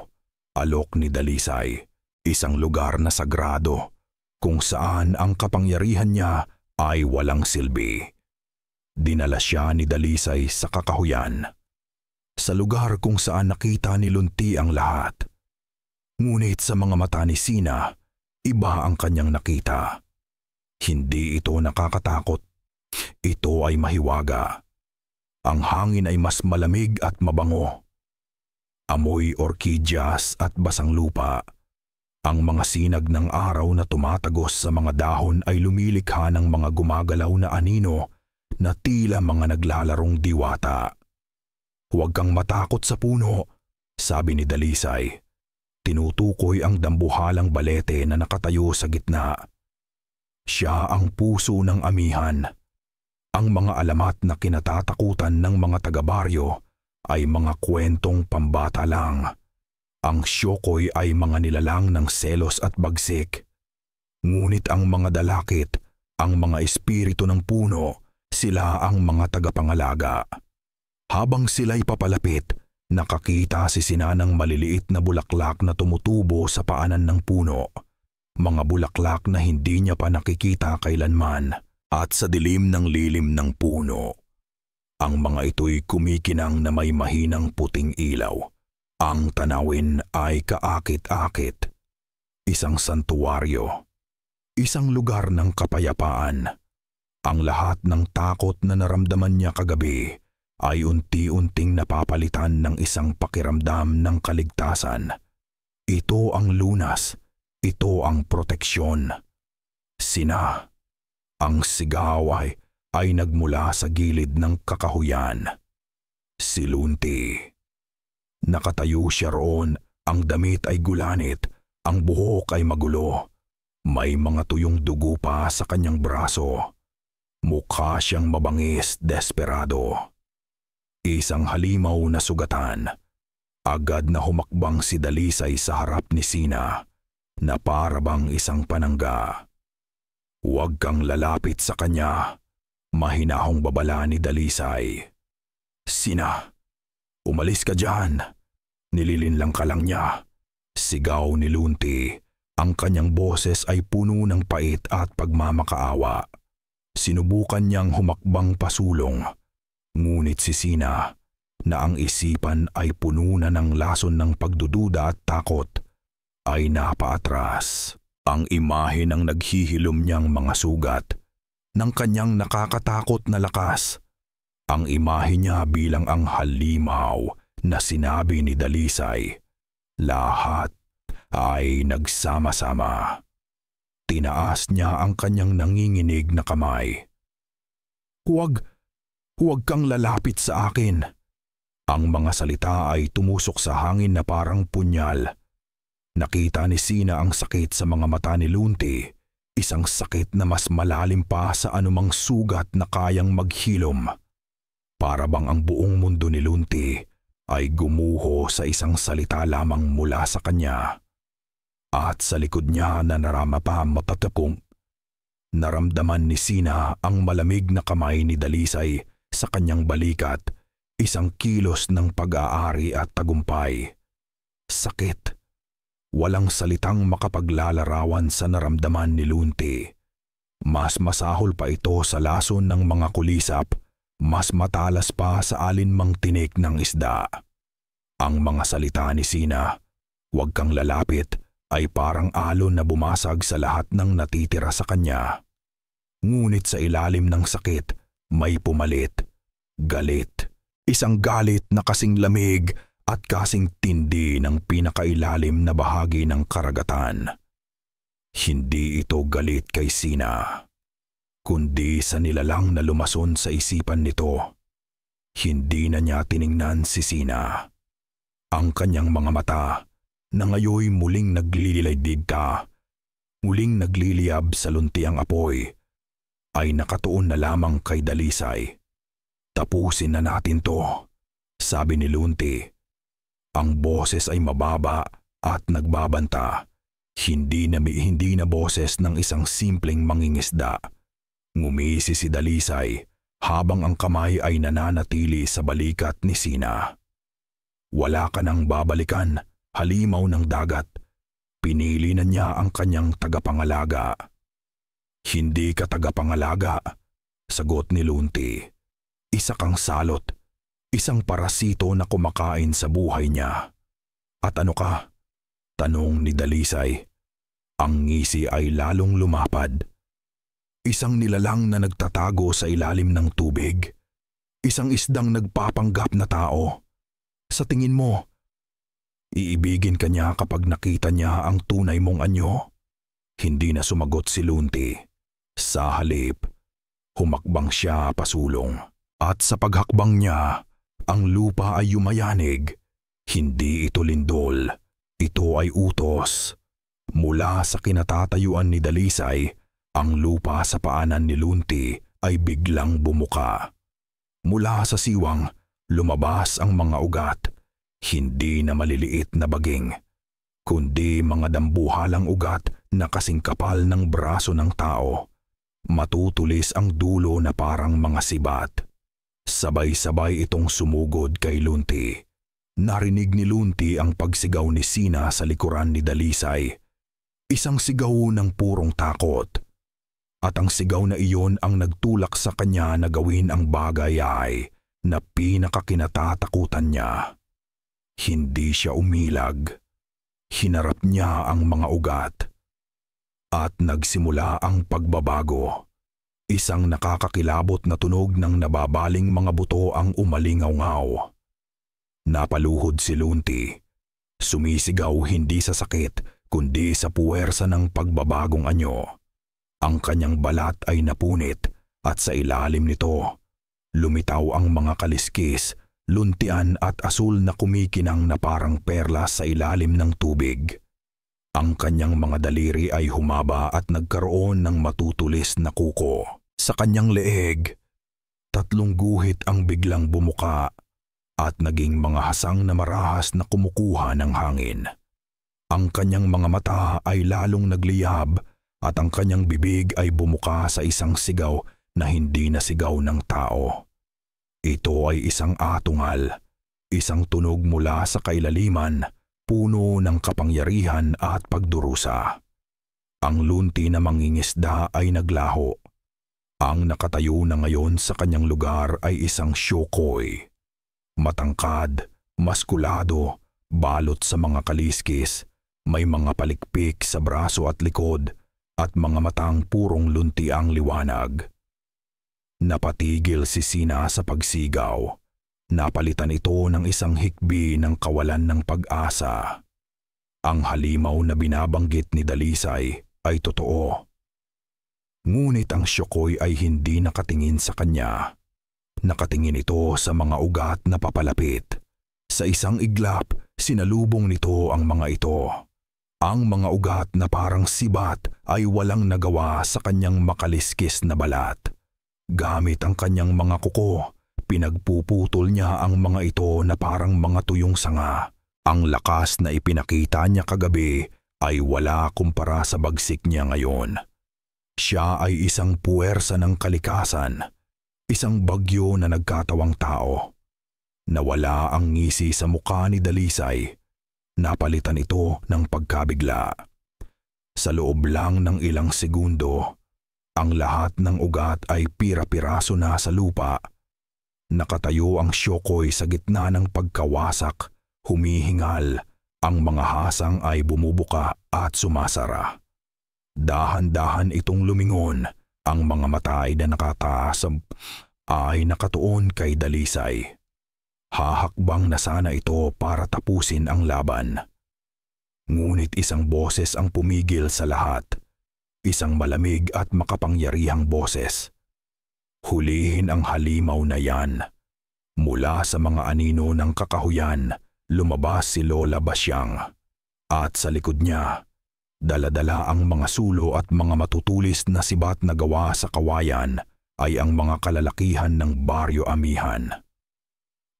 alok ni Dalisay. Isang lugar na sagrado kung saan ang kapangyarihan niya ay walang silbi. Dinala siya ni Dalisay sa kakahuyan. Sa lugar kung saan nakita ni Lunti ang lahat. Ngunit sa mga mata ni Sina, iba ang kanyang nakita. Hindi ito nakakatakot. Ito ay mahiwaga. Ang hangin ay mas malamig at mabango. Amoy orkidyas at basang lupa. Ang mga sinag ng araw na tumatagos sa mga dahon ay lumilikha ng mga gumagalaw na anino na tila mga naglalarong diwata. Huwag kang matakot sa puno, sabi ni Dalisay. Tinutukoy ang dambuhalang balete na nakatayo sa gitna. Siya ang puso ng amihan. Ang mga alamat na kinatatakutan ng mga taga-baryo ay mga kwentong pambata lang. Ang syokoy ay mga nilalang ng selos at bagsik. Ngunit ang mga dalakit, ang mga espiritu ng puno, sila ang mga tagapangalaga. Habang sila'y papalapit, nakakita si Sina ng maliliit na bulaklak na tumutubo sa paanan ng puno. Mga bulaklak na hindi niya pa nakikita kailanman. At sa dilim ng lilim ng puno, ang mga ito'y kumikinang na may mahinang puting ilaw. Ang tanawin ay kaakit-akit. Isang santuwaryo. Isang lugar ng kapayapaan. Ang lahat ng takot na naramdaman niya kagabi ay unti-unting napapalitan ng isang pakiramdam ng kaligtasan. Ito ang lunas. Ito ang proteksyon. Sina. Ang sigaw ay nagmula sa gilid ng kakahuyan. Si Lunti. Nakatayo siya roon, ang damit ay gulanit, ang buhok ay magulo. May mga tuyong dugo pa sa kanyang braso. Mukha siyang mabangis, desperado. Isang halimaw na sugatan. Agad na humakbang si Dalisay sa harap ni Sina, na para bang isang panangga. Huwag kang lalapit sa kanya, mahinahong babala ni Dalisay. Sina, umalis ka dyan. Nililinlang ka lang niya. Sigaw ni Lunti. Ang kanyang boses ay puno ng pait at pagmamakaawa. Sinubukan niyang humakbang pasulong. Ngunit si Sina, na ang isipan ay puno na ng lason ng pagdududa at takot, ay napaatras. Ang imahe ng naghihilom niyang mga sugat, ng kanyang nakakatakot na lakas. Ang imahe niya bilang ang halimaw na sinabi ni Dalisay. Lahat ay nagsama-sama. Tinaas niya ang kanyang nanginginig na kamay. Huwag kang lalapit sa akin. Ang mga salita ay tumusok sa hangin na parang punyal. Nakita ni Sina ang sakit sa mga mata ni Lunti, isang sakit na mas malalim pa sa anumang sugat na kayang maghilom. Para bang ang buong mundo ni Lunti ay gumuho sa isang salita lamang mula sa kanya. At sa likod niya na narama pa matatapong. Naramdaman ni Sina ang malamig na kamay ni Dalisay sa kanyang balikat, isang kilos ng pag-aari at tagumpay. Sakit. Walang salitang makapaglalarawan sa naramdaman ni Lunti. Mas masahol pa ito sa lason ng mga kulisap, mas matalas pa sa alinmang tinik ng isda. Ang mga salita ni Sina, huwag kang lalapit, ay parang alon na bumasag sa lahat ng natitira sa kanya. Ngunit sa ilalim ng sakit, may pumalit. Galit. Isang galit na kasing lamig at kasing tindi ng pinakailalim na bahagi ng karagatan. Hindi ito galit kay Sina, kundi sa nilalang na lumason sa isipan nito. Hindi na niya tiningnan si Sina. Ang kanyang mga mata, na ngayoy muling naglililaydigta, muling nagliliyab sa luntiang apoy, ay nakatuon na lamang kay Dalisay. Tapusin na natin to, sabi ni Lunti. Ang boses ay mababa at nagbabanta, hindi na boses ng isang simpleng mangingisda. Ngumisi si Dalisay habang ang kamay ay nananatili sa balikat ni Sina. Wala ka nang babalikan, halimaw ng dagat. Pinili na niya ang kanyang tagapangalaga. Hindi ka tagapangalaga, sagot ni Lunti. Isa kang salot, isang parasito na kumakain sa buhay niya. At ano ka? Tanong ni Dalisay. Ang ngisi ay lalong lumapad. Isang nilalang na nagtatago sa ilalim ng tubig. Isang isdang nagpapanggap na tao. Sa tingin mo, iibigin ka niya kapag nakita niya ang tunay mong anyo? Hindi na sumagot si Lunti. Sa halip, humakbang siya pasulong. At sa paghakbang niya, ang lupa ay yumayanig. Hindi ito lindol. Ito ay utos. Mula sa kinatatayuan ni Dalisay, ang lupa sa paanan ni Lunti ay biglang bumuka. Mula sa siwang, lumabas ang mga ugat. Hindi na maliliit na baging, kundi mga dambuhalang ugat na kasing kapal ng braso ng tao. Matutulis ang dulo na parang mga sibat. Sabay-sabay itong sumugod kay Lunti. Narinig ni Lunti ang pagsigaw ni Sina sa likuran ni Dalisay. Isang sigaw ng purong takot. At ang sigaw na iyon ang nagtulak sa kanya na gawin ang bagay ay na pinakakinatatakutan niya. Hindi siya umilag. Hinarap niya ang mga ugat. At nagsimula ang pagbabago. Isang nakakakilabot na tunog ng nababaling mga buto ang umalingaw-ngaw. Napaluhod si Lunti. Sumisigaw hindi sa sakit kundi sa puwersa ng pagbabagong anyo. Ang kanyang balat ay napunit at sa ilalim nito, lumitaw ang mga kaliskis, luntian at asul na kumikinang na parang perlas sa ilalim ng tubig. Ang kanyang mga daliri ay humaba at nagkaroon ng matutulis na kuko. Sa kanyang leeg, 3 guhit ang biglang bumuka at naging mga hasang na marahas na kumukuha ng hangin. Ang kanyang mga mata ay lalong nagliyab at ang kanyang bibig ay bumuka sa isang sigaw na hindi na sigaw ng tao. Ito ay isang atungal, isang tunog mula sa kailaliman, puno ng kapangyarihan at pagdurusa. Ang Lunti na mangingisda ay naglaho. Ang nakatayo na ngayon sa kanyang lugar ay isang Shokoy. Matangkad, maskulado, balot sa mga kaliskis, may mga palikpik sa braso at likod, at mga matang purong lunti ang liwanag. Napatigil si Sina sa pagsigaw. Napalitan ito ng isang hikbi ng kawalan ng pag-asa. Ang halimaw na binabanggit ni Dalisay ay totoo. Ngunit ang Shokoy ay hindi nakatingin sa kanya. Nakatingin ito sa mga ugat na papalapit. Sa isang iglap, sinalubong nito ang mga ito. Ang mga ugat na parang sibat ay walang nagawa sa kanyang makaliskis na balat. Gamit ang kanyang mga kuko, pinagpuputol niya ang mga ito na parang mga tuyong sanga. Ang lakas na ipinakita niya kagabi ay wala kumpara sa bagsik niya ngayon. Siya ay isang puwersa ng kalikasan, isang bagyo na nagkatawang tao. Nawala ang ngisi sa mukha ni Dalisay. Napalitan ito ng pagkabigla. Sa loob lang ng ilang segundo, ang lahat ng ugat ay pira-piraso na sa lupa. Nakatayo ang Shokoy sa gitna ng pagkawasak, humihingal, ang mga hasang ay bumubuka at sumasara. Dahan-dahan itong lumingon, ang mga mata ay na nakataas ay nakatuon kay Dalisay. Hahakbang na sana ito para tapusin ang laban. Ngunit isang boses ang pumigil sa lahat. Isang malamig at makapangyarihang boses. Hulihin ang halimaw na yan. Mula sa mga anino ng kakahuyan, lumabas si Lola Basyang. At sa likod niya, dala-dala ang mga sulo at mga matutulis na sibat na gawa sa kawayan ay ang mga kalalakihan ng Baryo Amihan.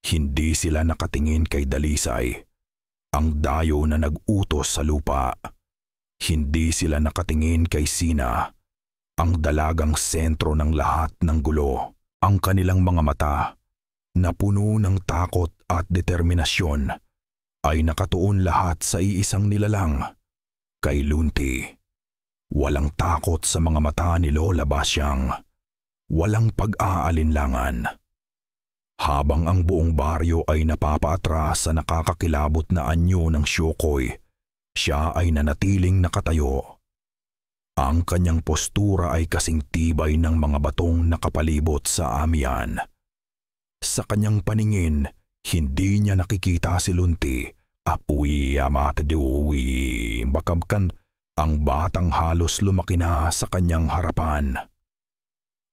Hindi sila nakatingin kay Dalisay, ang dayo na nag-utos sa lupa. Hindi sila nakatingin kay Sina, ang dalagang sentro ng lahat ng gulo. Ang kanilang mga mata, na puno ng takot at determinasyon, ay nakatuon lahat sa iisang nilalang, kay Lunti. Walang takot sa mga mata ni Lola Basyang. Walang pag-aalinlangan. Habang ang buong baryo ay napapaatras sa nakakakilabot na anyo ng Shokoy, siya ay nanatiling nakatayo. Ang kanyang postura ay kasing tibay ng mga batong nakapalibot sa amihan. Sa kanyang paningin, hindi niya nakikita si Lunti. Apuy amataduwi, bakabkan ang batang halos lumaki na sa kanyang harapan.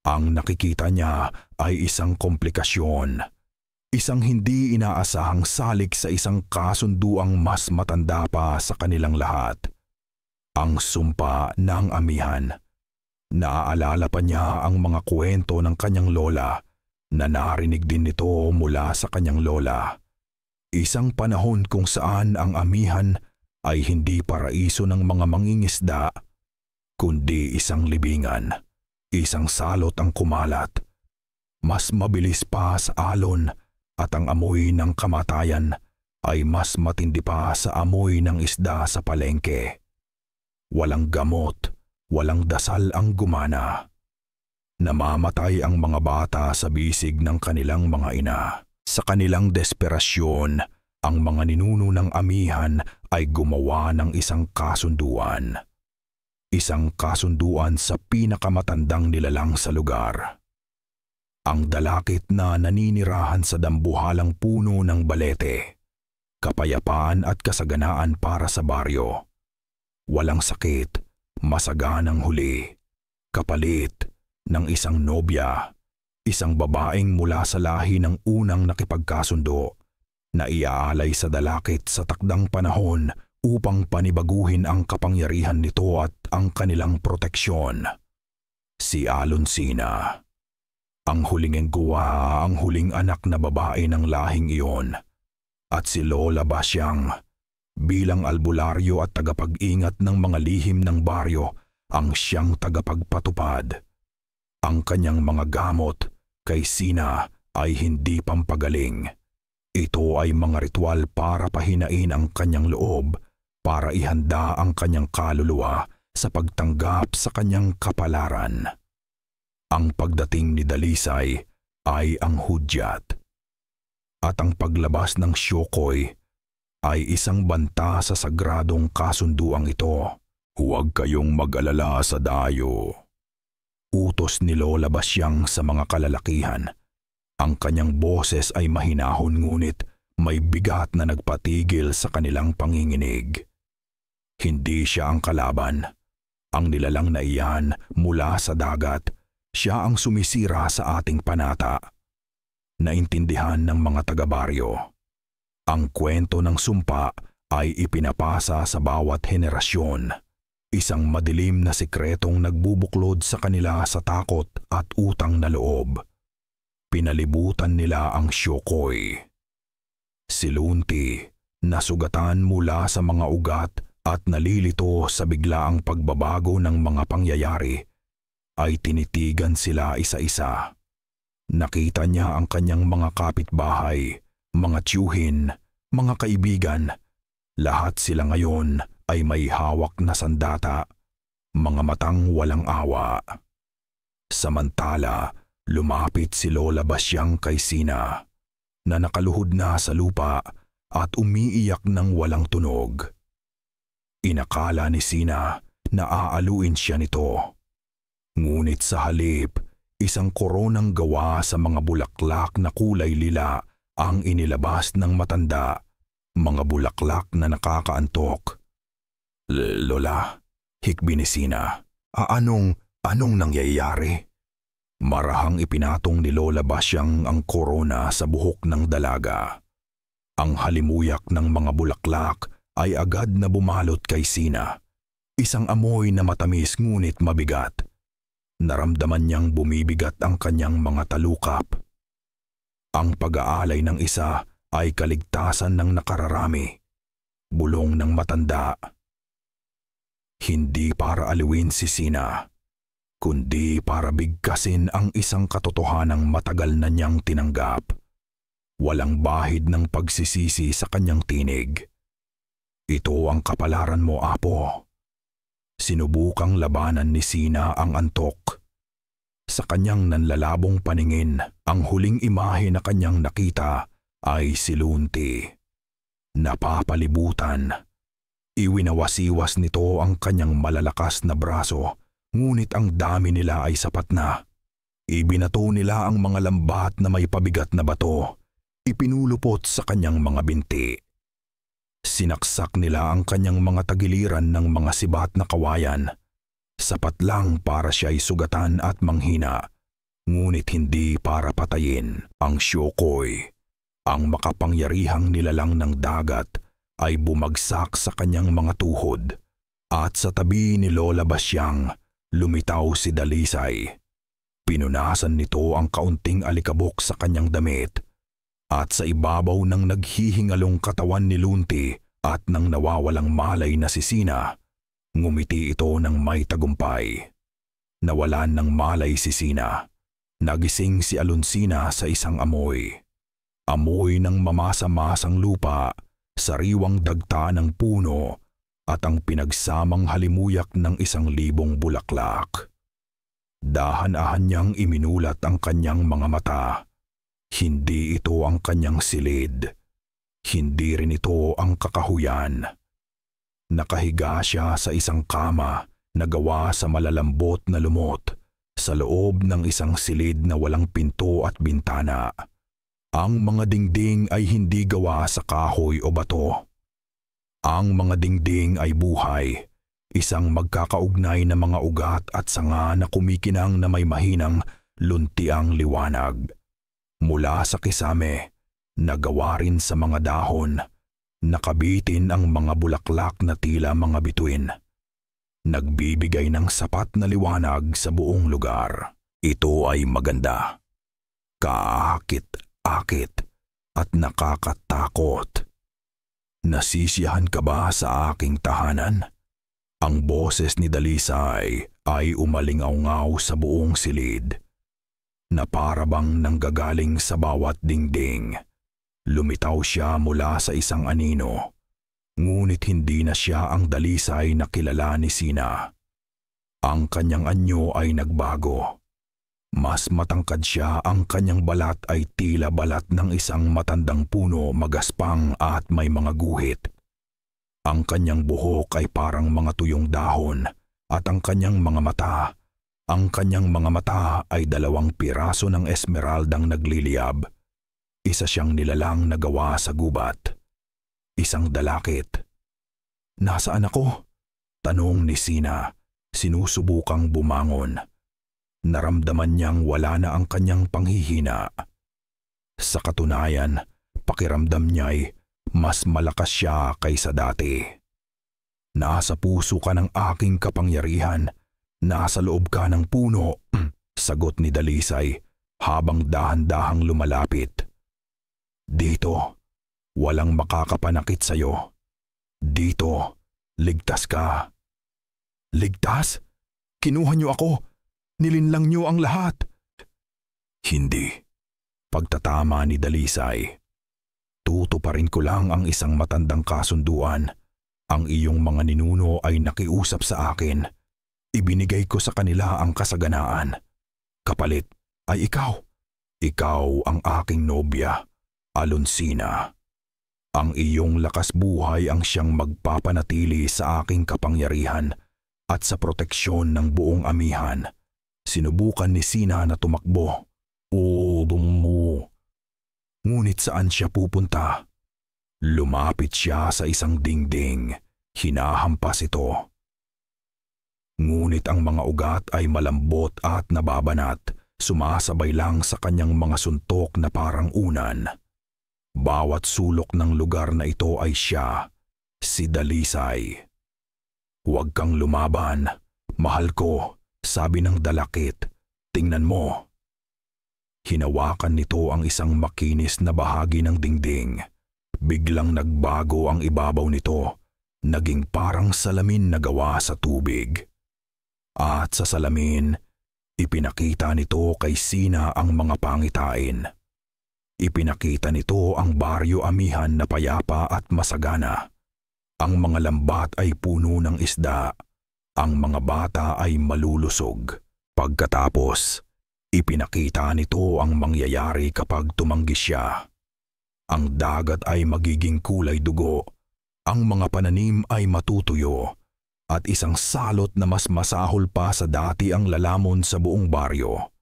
Ang nakikita niya ay isang komplikasyon, isang hindi inaasahang salik sa isang kasunduang mas matanda pa sa kanilang lahat. Ang sumpa ng amihan. Naaalala pa niya ang mga kwento ng kanyang lola na narinig din nito mula sa kanyang lola. Isang panahon kung saan ang amihan ay hindi paraiso ng mga mangingisda, kundi isang libingan. Isang salot ang kumalat. Mas mabilis pa sa alon at ang amoy ng kamatayan ay mas matindi pa sa amoy ng isda sa palengke. Walang gamot, walang dasal ang gumana. Namamatay ang mga bata sa bisig ng kanilang mga ina. Sa kanilang desperasyon, ang mga ninuno ng amihan ay gumawa ng isang kasunduan. isang kasunduan sa pinakamatandang nilalang sa lugar. Ang dalakit na naninirahan sa dambuhalang puno ng balete, kapayapaan at kasaganaan para sa baryo. Walang sakit, masaganang huli, kapalit ng isang nobya, isang babaeng mula sa lahi ng unang nakipagkasundo na iaalay sa dalakit sa takdang panahon upang panibaguhin ang kapangyarihan nito at ang kanilang proteksyon. Si Alonsina. Ang huling engguwa, ang huling anak na babae ng lahing iyon. At si Lola Basyang, bilang albularyo at tagapag-ingat ng mga lihim ng baryo, ang siyang tagapagpatupad. Ang kanyang mga gamot kay Sina ay hindi pampagaling. Ito ay mga ritual para pahinain ang kanyang loob, para ihanda ang kanyang kaluluwa sa pagtanggap sa kanyang kapalaran. Ang pagdating ni Dalisay ay ang hudyat. At ang paglabas ng Shokoy ay isang banta sa sagradong kasunduang ito. Huwag kayong mag-alala sa dayo. Utos ni Lola Basyang sa mga kalalakihan. Ang kanyang boses ay mahinahon ngunit may bigat na nagpatigil sa kanilang panginginig. Hindi siya ang kalaban. Ang nilalang na iyan mula sa dagat, siya ang sumisira sa ating panata. Naintindihan ng mga taga-baryo. Ang kwento ng sumpa ay ipinapasa sa bawat henerasyon. Isang madilim na sikretong nagbubuklod sa kanila sa takot at utang na loob. Pinalibutan nila ang Shokoy. Si Lunti, nasugatan mula sa mga ugat at nalilito sa biglaang pagbabago ng mga pangyayari, ay tinitigan sila isa-isa. Nakita niya ang kanyang mga kapitbahay, mga tiyuhin, mga kaibigan. Lahat sila ngayon ay may hawak na sandata, mga matang walang awa. Samantala, lumapit si Lola Basyang kay Sina, na nakaluhod na sa lupa at umiiyak ng walang tunog. Inakala ni Sina na aaluin siya nito. Ngunit sa halip, isang koronang gawa sa mga bulaklak na kulay lila ang inilabas ng matanda, mga bulaklak na nakakaantok. Lola, hikbi ni Sina, anong nangyayari? Marahang ipinatong ni Lola Basyang ang korona sa buhok ng dalaga. Ang halimuyak ng mga bulaklak ay agad na bumalot kay Sina. Isang amoy na matamis ngunit mabigat. Naramdaman niyang bumibigat ang kanyang mga talukap. Ang pag-aalay ng isa ay kaligtasan ng nakararami. Bulong ng matanda. Hindi para aliwin si Sina, kundi para bigkasin ang isang katotohanang matagal na niyang tinanggap. Walang bahid ng pagsisisi sa kanyang tinig. Ito ang kapalaran mo, Apo. Sinubukang labanan ni Sina ang antok. Sa kanyang nanlalabong paningin, ang huling imahe na kanyang nakita ay si Lunti. Napapalibutan. Iwinawasiwas nito ang kanyang malalakas na braso, ngunit ang dami nila ay sapat na. Ibinato nila ang mga lambat na may pabigat na bato. Ipinulupot sa kanyang mga binti. Sinaksak nila ang kanyang mga tagiliran ng mga sibat na kawayan. Sapat lang para siya ay sugatan at manghina, ngunit hindi para patayin. Ang Shokoy, ang makapangyarihang nilalang ng dagat, ay bumagsak sa kanyang mga tuhod. At sa tabi ni Lola Basyang, lumitaw si Dalisay. Pinunasan nito ang kaunting alikabok sa kanyang damit. At sa ibabaw ng naghihingalong katawan ni Lunti at ng nawawalang malay na si Sina, ngumiti ito ng may tagumpay. Nawalan ng malay si Sina. Nagising si Alonsina sa isang amoy. Amoy ng mamasa-masang lupa, sariwang dagta ng puno, at ang pinagsamang halimuyak ng 1,000 bulaklak. Dahan-dahan niyang iminulat ang kanyang mga mata. Hindi ito ang kanyang silid. Hindi rin ito ang kakahuyan. Nakahiga siya sa isang kama na gawa sa malalambot na lumot sa loob ng isang silid na walang pinto at bintana. Ang mga dingding ay hindi gawa sa kahoy o bato. Ang mga dingding ay buhay, isang magkakaugnay na mga ugat at sanga na kumikinang na may mahinang luntiang liwanag. Mula sa kisame, nagawa rin sa mga dahon, nakabitin ang mga bulaklak na tila mga bituin. Nagbibigay ng sapat na liwanag sa buong lugar. Ito ay maganda, kaakit-akit at nakakatakot. Nasisiyahan ka ba sa aking tahanan? Ang boses ni Dalisay ay umalingaw-ngaw sa buong silid, na para bang nanggagaling sa bawat dingding. Lumitaw siya mula sa isang anino, ngunit hindi na siya ang Dalisay na kilala ni Sina. Ang kanyang anyo ay nagbago. Mas matangkad siya, ang kanyang balat ay tila balat ng isang matandang puno, magaspang at may mga guhit. Ang kanyang buhok ay parang mga tuyong dahon at ang kanyang mga mata ay 2 piraso ng esmeraldang nagliliyab. Isa siyang nilalang na gawa sa gubat. Isang dalakit. "Nasaan ako?" tanong ni Sina, sinusubukang bumangon. Naramdaman niyang wala na ang kanyang panghihina. Sa katunayan, pakiramdam niya'y mas malakas siya kaysa dati. "Nasa puso ka ng aking kapangyarihan, nasa loob ka ng puno," sagot ni Dalisay habang dahan-dahang lumalapit. "Dito, walang makakapanakit sa'yo. Dito, ligtas ka." "Ligtas? Kinuha niyo ako. Nilinlang niyo ang lahat." "Hindi," pagtatama ni Dalisay. "Tutuparin ko lang ang isang matandang kasunduan. Ang iyong mga ninuno ay nakiusap sa akin. Ibinigay ko sa kanila ang kasaganaan. Kapalit ay ikaw. Ikaw ang aking nobya, Alonsina. Ang iyong lakas buhay ang siyang magpapanatili sa aking kapangyarihan at sa proteksyon ng buong amihan." Sinubukan ni Sina na tumakbo. Ngunit saan siya pupunta? Lumapit siya sa isang dingding. Hinahampas ito. Ngunit ang mga ugat ay malambot at nababanat, sumasabay lang sa kanyang mga suntok na parang unan. Bawat sulok ng lugar na ito ay siya, si Dalisay. "Huwag kang lumaban, mahal ko," sabi ng dalakit. "Tingnan mo." Hinawakan nito ang isang makinis na bahagi ng dingding. Biglang nagbago ang ibabaw nito, naging parang salamin na gawa sa tubig. At sa salamin, ipinakita nito kay Sina ang mga pangitain. Ipinakita nito ang baryo amihan na payapa at masagana. Ang mga lambat ay puno ng isda. Ang mga bata ay malulusog. Pagkatapos, ipinakita nito ang mangyayari kapag tumanggi siya. Ang dagat ay magiging kulay dugo, ang mga pananim ay matutuyo, at isang salot na mas masahol pa sa dati ang lalamon sa buong baryo.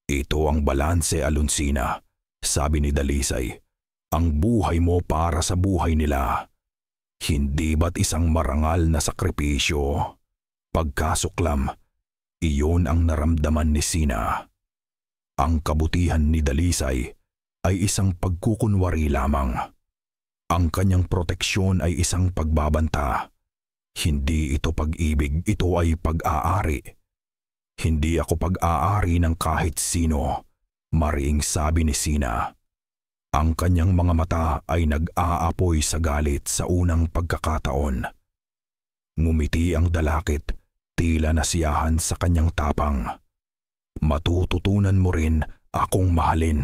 "Ito ang balanse, Alonsina," sabi ni Dalisay. "Ang buhay mo para sa buhay nila. Hindi ba't isang marangal na sakripisyo?" Pagkasuklam, iyon ang naramdaman ni Sina. Ang kabutihan ni Dalisay ay isang pagkukunwari lamang. Ang kanyang proteksyon ay isang pagbabanta. Hindi ito pag-ibig, ito ay pag-aari. "Hindi ako pag-aari ng kahit sino," mariing sabi ni Sina. Ang kanyang mga mata ay nag-aapoy sa galit sa unang pagkakataon. Ngumiti ang dalakit, tila nasiyahan sa kanyang tapang. "Matututunan mo rin akong mahalin.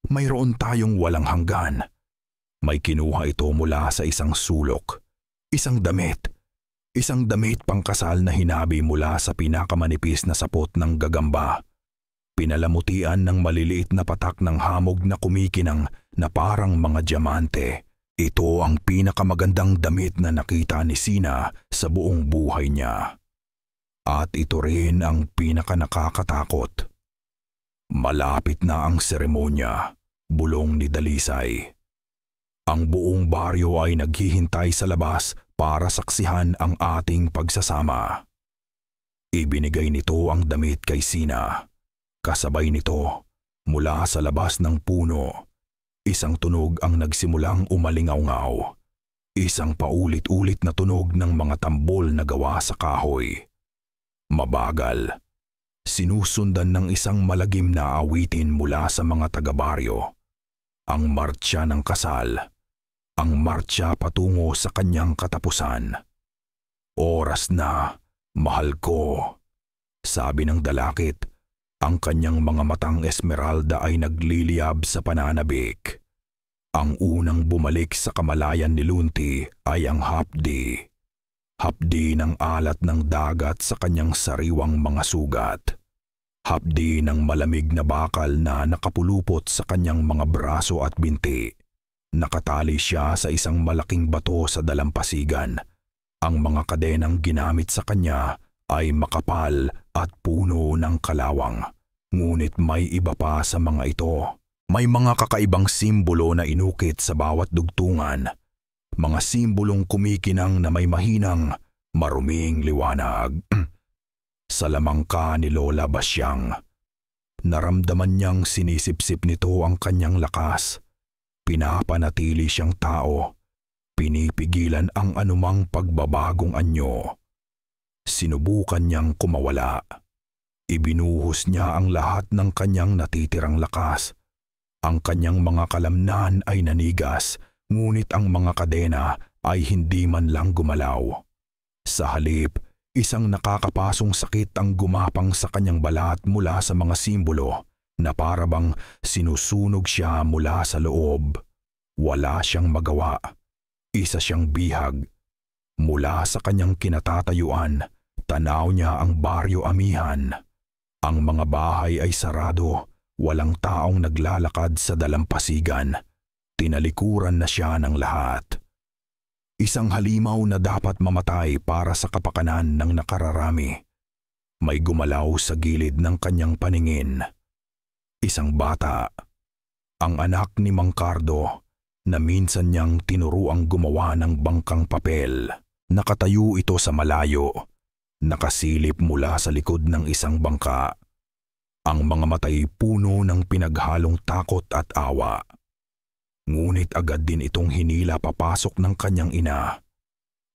Mayroon tayong walang hanggan." May kinuha ito mula sa isang sulok. Isang damit pangkasal na hinabi mula sa pinakamanipis na sapot ng gagamba. Pinalamutian ng maliliit na patak ng hamog na kumikinang na parang mga diamante. Ito ang pinakamagandang damit na nakita ni Sina sa buong buhay niya. At ito rin ang pinakanakakatakot. Malapit na ang seremonya, bulong ni Dalisay. Ang buong baryo ay naghihintay sa labas para saksihan ang ating pagsasama. Ibinigay nito ang damit kay Sina. Kasabay nito, mula sa labas ng puno, isang tunog ang nagsimulang umalingaw-ngaw. Isang paulit-ulit na tunog ng mga tambol na gawa sa kahoy. Mabagal. Sinusundan ng isang malagim na awitin mula sa mga taga-baryo. Ang martsya ng kasal. Ang martsya patungo sa kanyang katapusan. Oras na, mahal ko. Sabi ng dalakit, ang kanyang mga matang esmeralda ay nagliliyab sa pananabik. Ang unang bumalik sa kamalayan ni Lunti ay ang hapdi. Hapdi ng alat ng dagat sa kanyang sariwang mga sugat. Hapdi ng malamig na bakal na nakapulupot sa kanyang mga braso at binti. Nakatali siya sa isang malaking bato sa dalampasigan. Ang mga kadenang ginamit sa kanya ay makapal at puno ng kalawang. Ngunit may iba pa sa mga ito. May mga kakaibang simbolo na inukit sa bawat dugtungan. Mga simbolong kumikinang na may mahinang, maruming liwanag. Sa lamangka ni Lola Basyang, naramdaman niyang sinisipsip nito ang kanyang lakas. Pinapanatili siyang tao. Pinipigilan ang anumang pagbabagong anyo. Sinubukan niyang kumawala. Ibinuhos niya ang lahat ng kanyang natitirang lakas. Ang kanyang mga kalamnan ay nanigas, ngunit ang mga kadena ay hindi man lang gumalaw. Sa halip, isang nakakapasong sakit ang gumapang sa kanyang balat mula sa mga simbolo na parabang sinusunog siya mula sa loob. Wala siyang magawa. Isa siyang bihag. Mula sa kanyang kinatatayuan, tanaw niya ang baryo amihan. Ang mga bahay ay sarado. Walang taong naglalakad sa dalampasigan. Tinalikuran na siya ng lahat. Isang halimaw na dapat mamatay para sa kapakanan ng nakararami. May gumalaw sa gilid ng kanyang paningin. Isang bata. Ang anak ni Mang Cardo na minsan niyang tinuruang gumawa ng bangkang papel. Nakatayo ito sa malayo. Nakasilip mula sa likod ng isang bangka. Ang mga matay puno ng pinaghalong takot at awa. Ngunit agad din itong hinila papasok ng kanyang ina.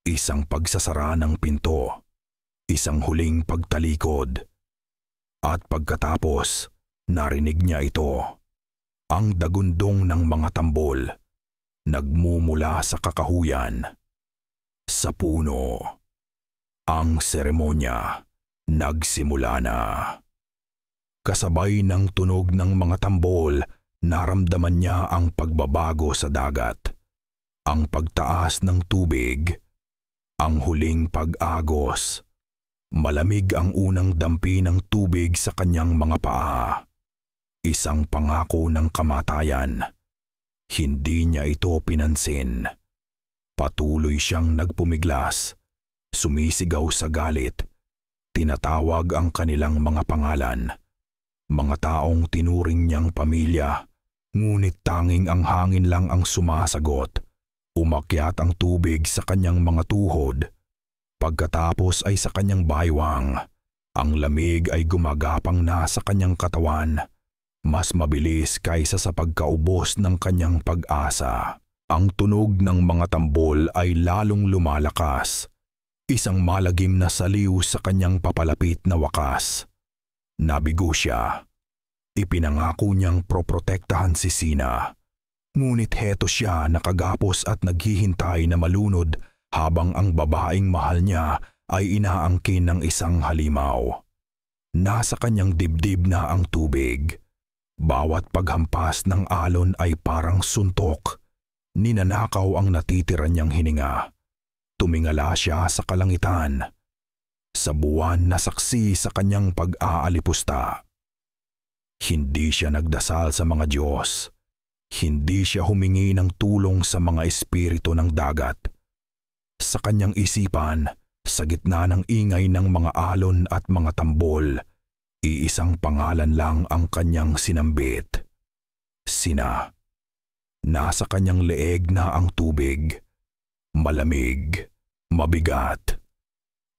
Isang pagsasara ng pinto. Isang huling pagtalikod. At pagkatapos, narinig niya ito. Ang dagundong ng mga tambol. Nagmumula sa kakahuyan. Sa puno. Ang seremonya nagsimula na. Kasabay ng tunog ng mga tambol, naramdaman niya ang pagbabago sa dagat. Ang pagtaas ng tubig. Ang huling pag-agos. Malamig ang unang dampi ng tubig sa kanyang mga paa. Isang pangako ng kamatayan. Hindi niya ito pinansin. Patuloy siyang nagpumiglas. Sumisigaw sa galit. Tinatawag ang kanilang mga pangalan. Mga taong tinuring niyang pamilya, ngunit tanging ang hangin lang ang sumasagot. Umakyat ang tubig sa kanyang mga tuhod. Pagkatapos ay sa kanyang baywang. Ang lamig ay gumagapang na sa kanyang katawan. Mas mabilis kaysa sa pagkaubos ng kanyang pag-asa. Ang tunog ng mga tambol ay lalong lumalakas. Isang malagim na saliw sa kanyang papalapit na wakas. Nabigo siya. Ipinangako niyang proprotektahan si Sina. Ngunit heto siya nakagapos at naghihintay na malunod habang ang babaeng mahal niya ay inaangkin ng isang halimaw. Nasa kanyang dibdib na ang tubig. Bawat paghampas ng alon ay parang suntok. Ninanakaw ang natitira niyang hininga. Tumingala siya sa kalangitan. Sa buwan na saksi sa kanyang pag-aalipusta. Hindi siya nagdasal sa mga Diyos. Hindi siya humingi ng tulong sa mga espiritu ng dagat. Sa kanyang isipan, Sa gitna ng ingay ng mga alon at mga tambol, iisang pangalan lang ang kanyang sinambit. Sina. Nasa kanyang leeg na ang tubig. Malamig, mabigat.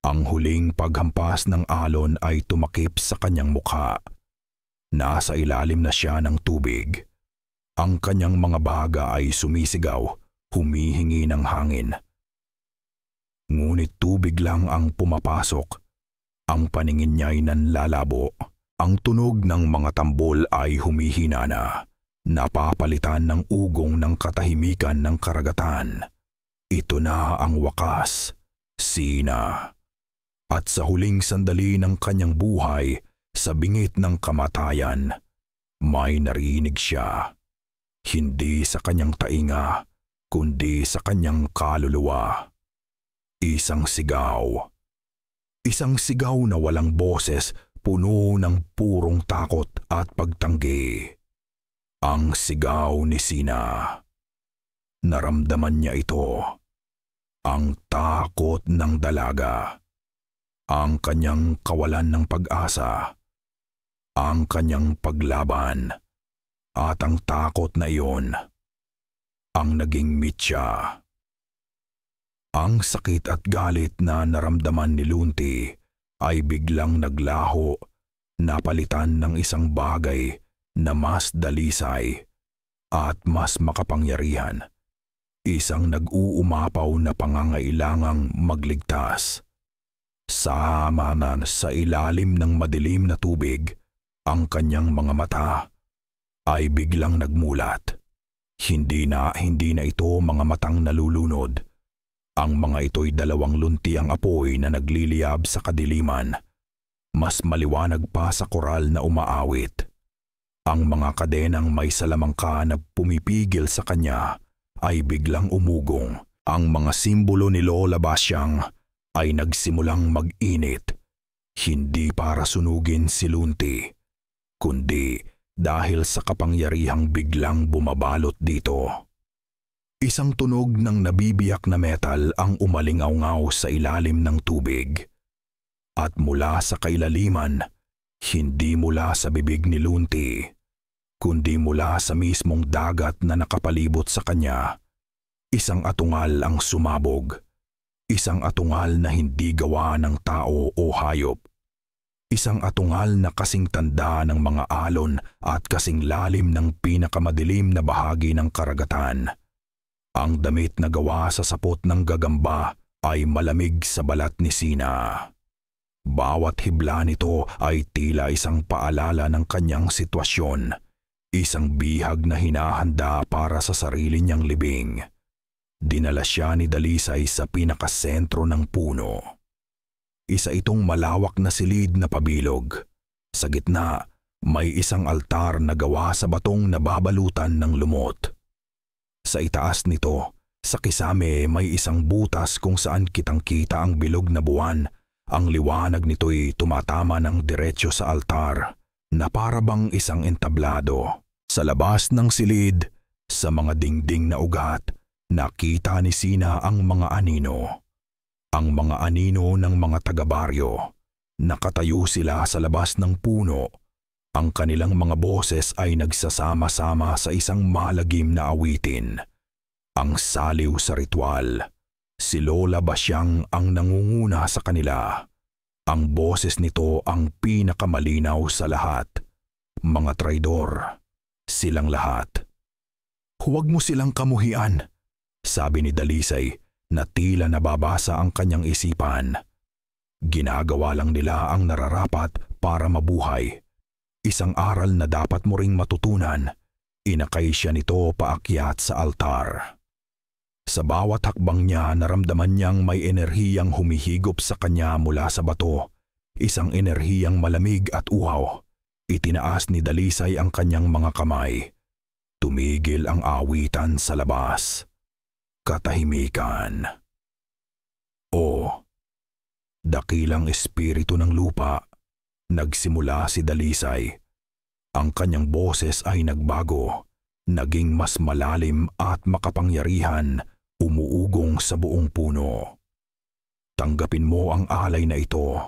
Ang huling paghampas ng alon ay tumakip sa kanyang mukha. Nasa ilalim na siya ng tubig. Ang kanyang mga baga ay sumisigaw, humihingi ng hangin. Ngunit tubig lang ang pumapasok. Ang paningin niya'y nanlalabo. Ang tunog ng mga tambol ay humihina na. Napapalitan ng ugong ng katahimikan ng karagatan. Ito na ang wakas. Sina. At sa huling sandali ng kanyang buhay, sa bingit ng kamatayan, may narinig siya. Hindi sa kanyang tainga, kundi sa kanyang kaluluwa. Isang sigaw. Isang sigaw na walang boses, puno ng purong takot at pagtanggi. Ang sigaw ni Sina. Naramdaman niya ito. Ang takot ng dalaga. Ang kanyang kawalan ng pag-asa. Ang kanyang paglaban. At ang takot na iyon. Ang naging mitya. Ang sakit at galit na naramdaman ni Lunti ay biglang naglaho, napalitan ng isang bagay na mas dalisay at mas makapangyarihan. Isang nag-uumapaw na pangangailangang magligtas. Sama na sa ilalim ng madilim na tubig, ang kanyang mga mata ay biglang nagmulat. Hindi na ito mga matang nalulunod. Ang mga ito'y dalawang luntiang apoy na nagliliyab sa kadiliman. Mas maliwanag pa sa koral na umaawit. Ang mga kadenang may salamangka na pumipigil sa kanya ay biglang umugong. Ang mga simbolo ni Lola Basyang ay nagsimulang mag-init. Hindi para sunugin si Lunti, kundi dahil sa kapangyarihang biglang bumabalot dito. Isang tunog ng nabibiyak na metal ang umalingaw-ngaw sa ilalim ng tubig. At mula sa kailaliman, hindi mula sa bibig ni Lunti, kundi mula sa mismong dagat na nakapalibot sa kanya, isang atungal ang sumabog. Isang atungal na hindi gawa ng tao o hayop. Isang atungal na kasing tanda ng mga alon at kasing lalim ng pinakamadilim na bahagi ng karagatan. Ang damit na gawa sa sapot ng gagamba ay malamig sa balat ni Sina. Bawat hibla nito ay tila isang paalala ng kanyang sitwasyon, isang bihag na hinahanda para sa sarili niyang libing. Dinala siya ni Dalisay sa pinakasentro ng puno. Isa itong malawak na silid na pabilog. Sa gitna, may isang altar na gawa sa batong nababalutan ng lumot. Sa itaas nito, sa kisame may isang butas kung saan kitang-kita ang bilog na buwan. Ang liwanag nito'y tumatama ng diretsyo sa altar na para bang isang entablado. Sa labas ng silid, sa mga dingding na ugat, nakita ni Sina ang mga anino. Ang mga anino ng mga taga-baryo. Nakatayo sila sa labas ng puno. Ang kanilang mga boses ay nagsasama-sama sa isang malagim na awitin. Ang saliw sa ritual. Si Lola Basyang ang nangunguna sa kanila. Ang boses nito ang pinakamalinaw sa lahat. Mga traidor. Silang lahat. "Huwag mo silang kamuhian," sabi ni Dalisay na tila nababasa ang kanyang isipan. Ginagawa lang nila ang nararapat para mabuhay. Isang aral na dapat mo ring matutunan. Inakay siya nito paakyat sa altar. Sa bawat hakbang niya, naramdaman niyang may enerhiyang humihigop sa kanya mula sa bato. Isang enerhiyang malamig at uhaw. Itinaas ni Dalisay ang kanyang mga kamay. Tumigil ang awitan sa labas. Katahimikan. O, dakilang espiritu ng lupa. Nagsimula si Dalisay. Ang kanyang boses ay nagbago, naging mas malalim at makapangyarihan, umuugong sa buong puno. Tanggapin mo ang alay na ito.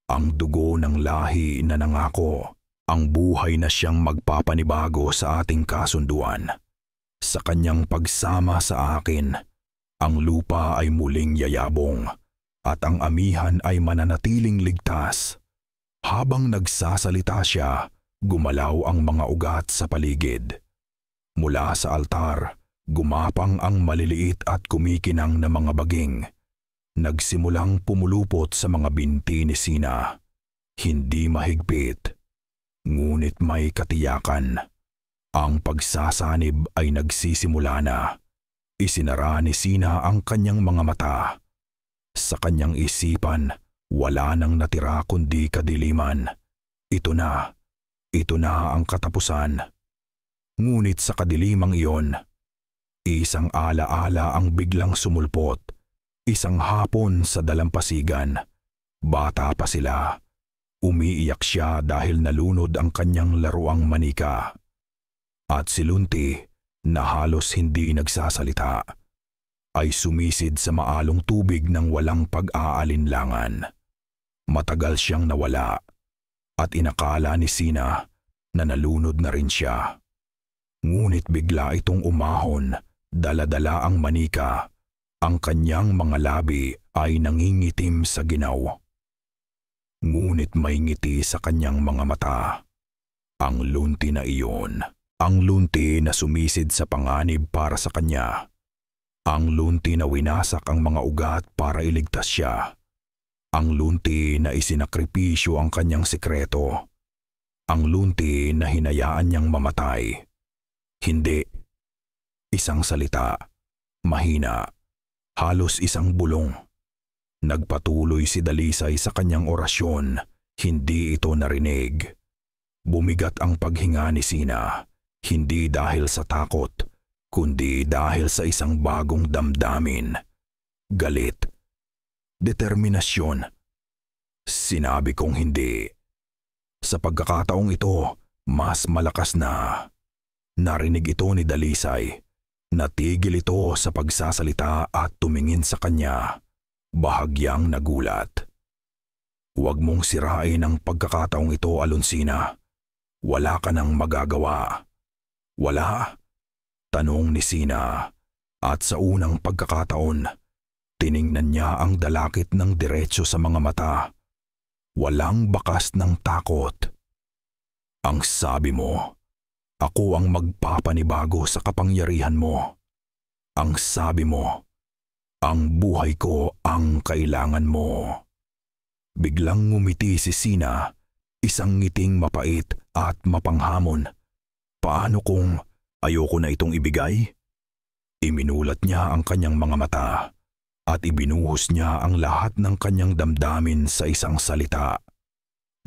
Ang dugo ng lahi na nangako, ang buhay na siyang magpapanibago sa ating kasunduan. Sa kanyang pagsama sa akin, ang lupa ay muling yayabong at ang amihan ay mananatiling ligtas. Habang nagsasalita siya, gumalaw ang mga ugat sa paligid. Mula sa altar, gumapang ang maliliit at kumikinang na mga baging. Nagsimulang pumulupot sa mga binti ni Sina. Hindi mahigpit, ngunit may katiyakan. Ang pagsasanib ay nagsisimula na. Isinara ni Sina ang kanyang mga mata. Sa kanyang isipan, wala nang natira kundi kadiliman. Ito na ang katapusan. Ngunit sa kadilimang iyon, isang alaala ang biglang sumulpot. Isang hapon sa dalampasigan. Bata pa sila. Umiiyak siya dahil nalunod ang kanyang laruang manika. At si Lunti, na halos hindi nagsasalita, ay sumisid sa maalong tubig ng walang pag-aalinlangan. Matagal siyang nawala at inakala ni Sina na nalunod na rin siya. Ngunit bigla itong umahon, dala-dala ang manika. Ang kanyang mga labi ay nangingitim sa ginaw. Ngunit may ngiti sa kanyang mga mata. Ang Lunti na iyon. Ang Lunti na sumisid sa panganib para sa kanya. Ang Lunti na winasak ang mga ugat para iligtas siya. Ang Lunti na isinakripisyo ang kanyang sikreto. Ang Lunti na hinayaan niyang mamatay. Hindi. Isang salita. Mahina. Halos isang bulong. Nagpatuloy si Dalisay sa kanyang orasyon. Hindi ito narinig. Bumigat ang paghinga ni Sina. Hindi dahil sa takot, kundi dahil sa isang bagong damdamin. Galit. Determinasyon. Sinabi kong hindi. Sa pagkakataong ito, mas malakas na. Narinig ito ni Dalisay. Natigil ito sa pagsasalita at tumingin sa kanya. Bahagyang nagulat. Huwag mong sirain ang pagkakataong ito, Alonsina. Wala ka nang magagawa. Wala? Tanong ni Sina. At sa unang pagkakataon, tiningnan niya ang dalakit ng diretso sa mga mata. Walang bakas ng takot. Ang sabi mo, ako ang magpapanibago sa kapangyarihan mo. Ang sabi mo, ang buhay ko ang kailangan mo. Biglang ngumiti si Sina, isang ngiting mapait at mapanghamon. Paano kung ayoko na itong ibigay? Iminulat niya ang kanyang mga mata at ibinuhos niya ang lahat ng kanyang damdamin sa isang salita.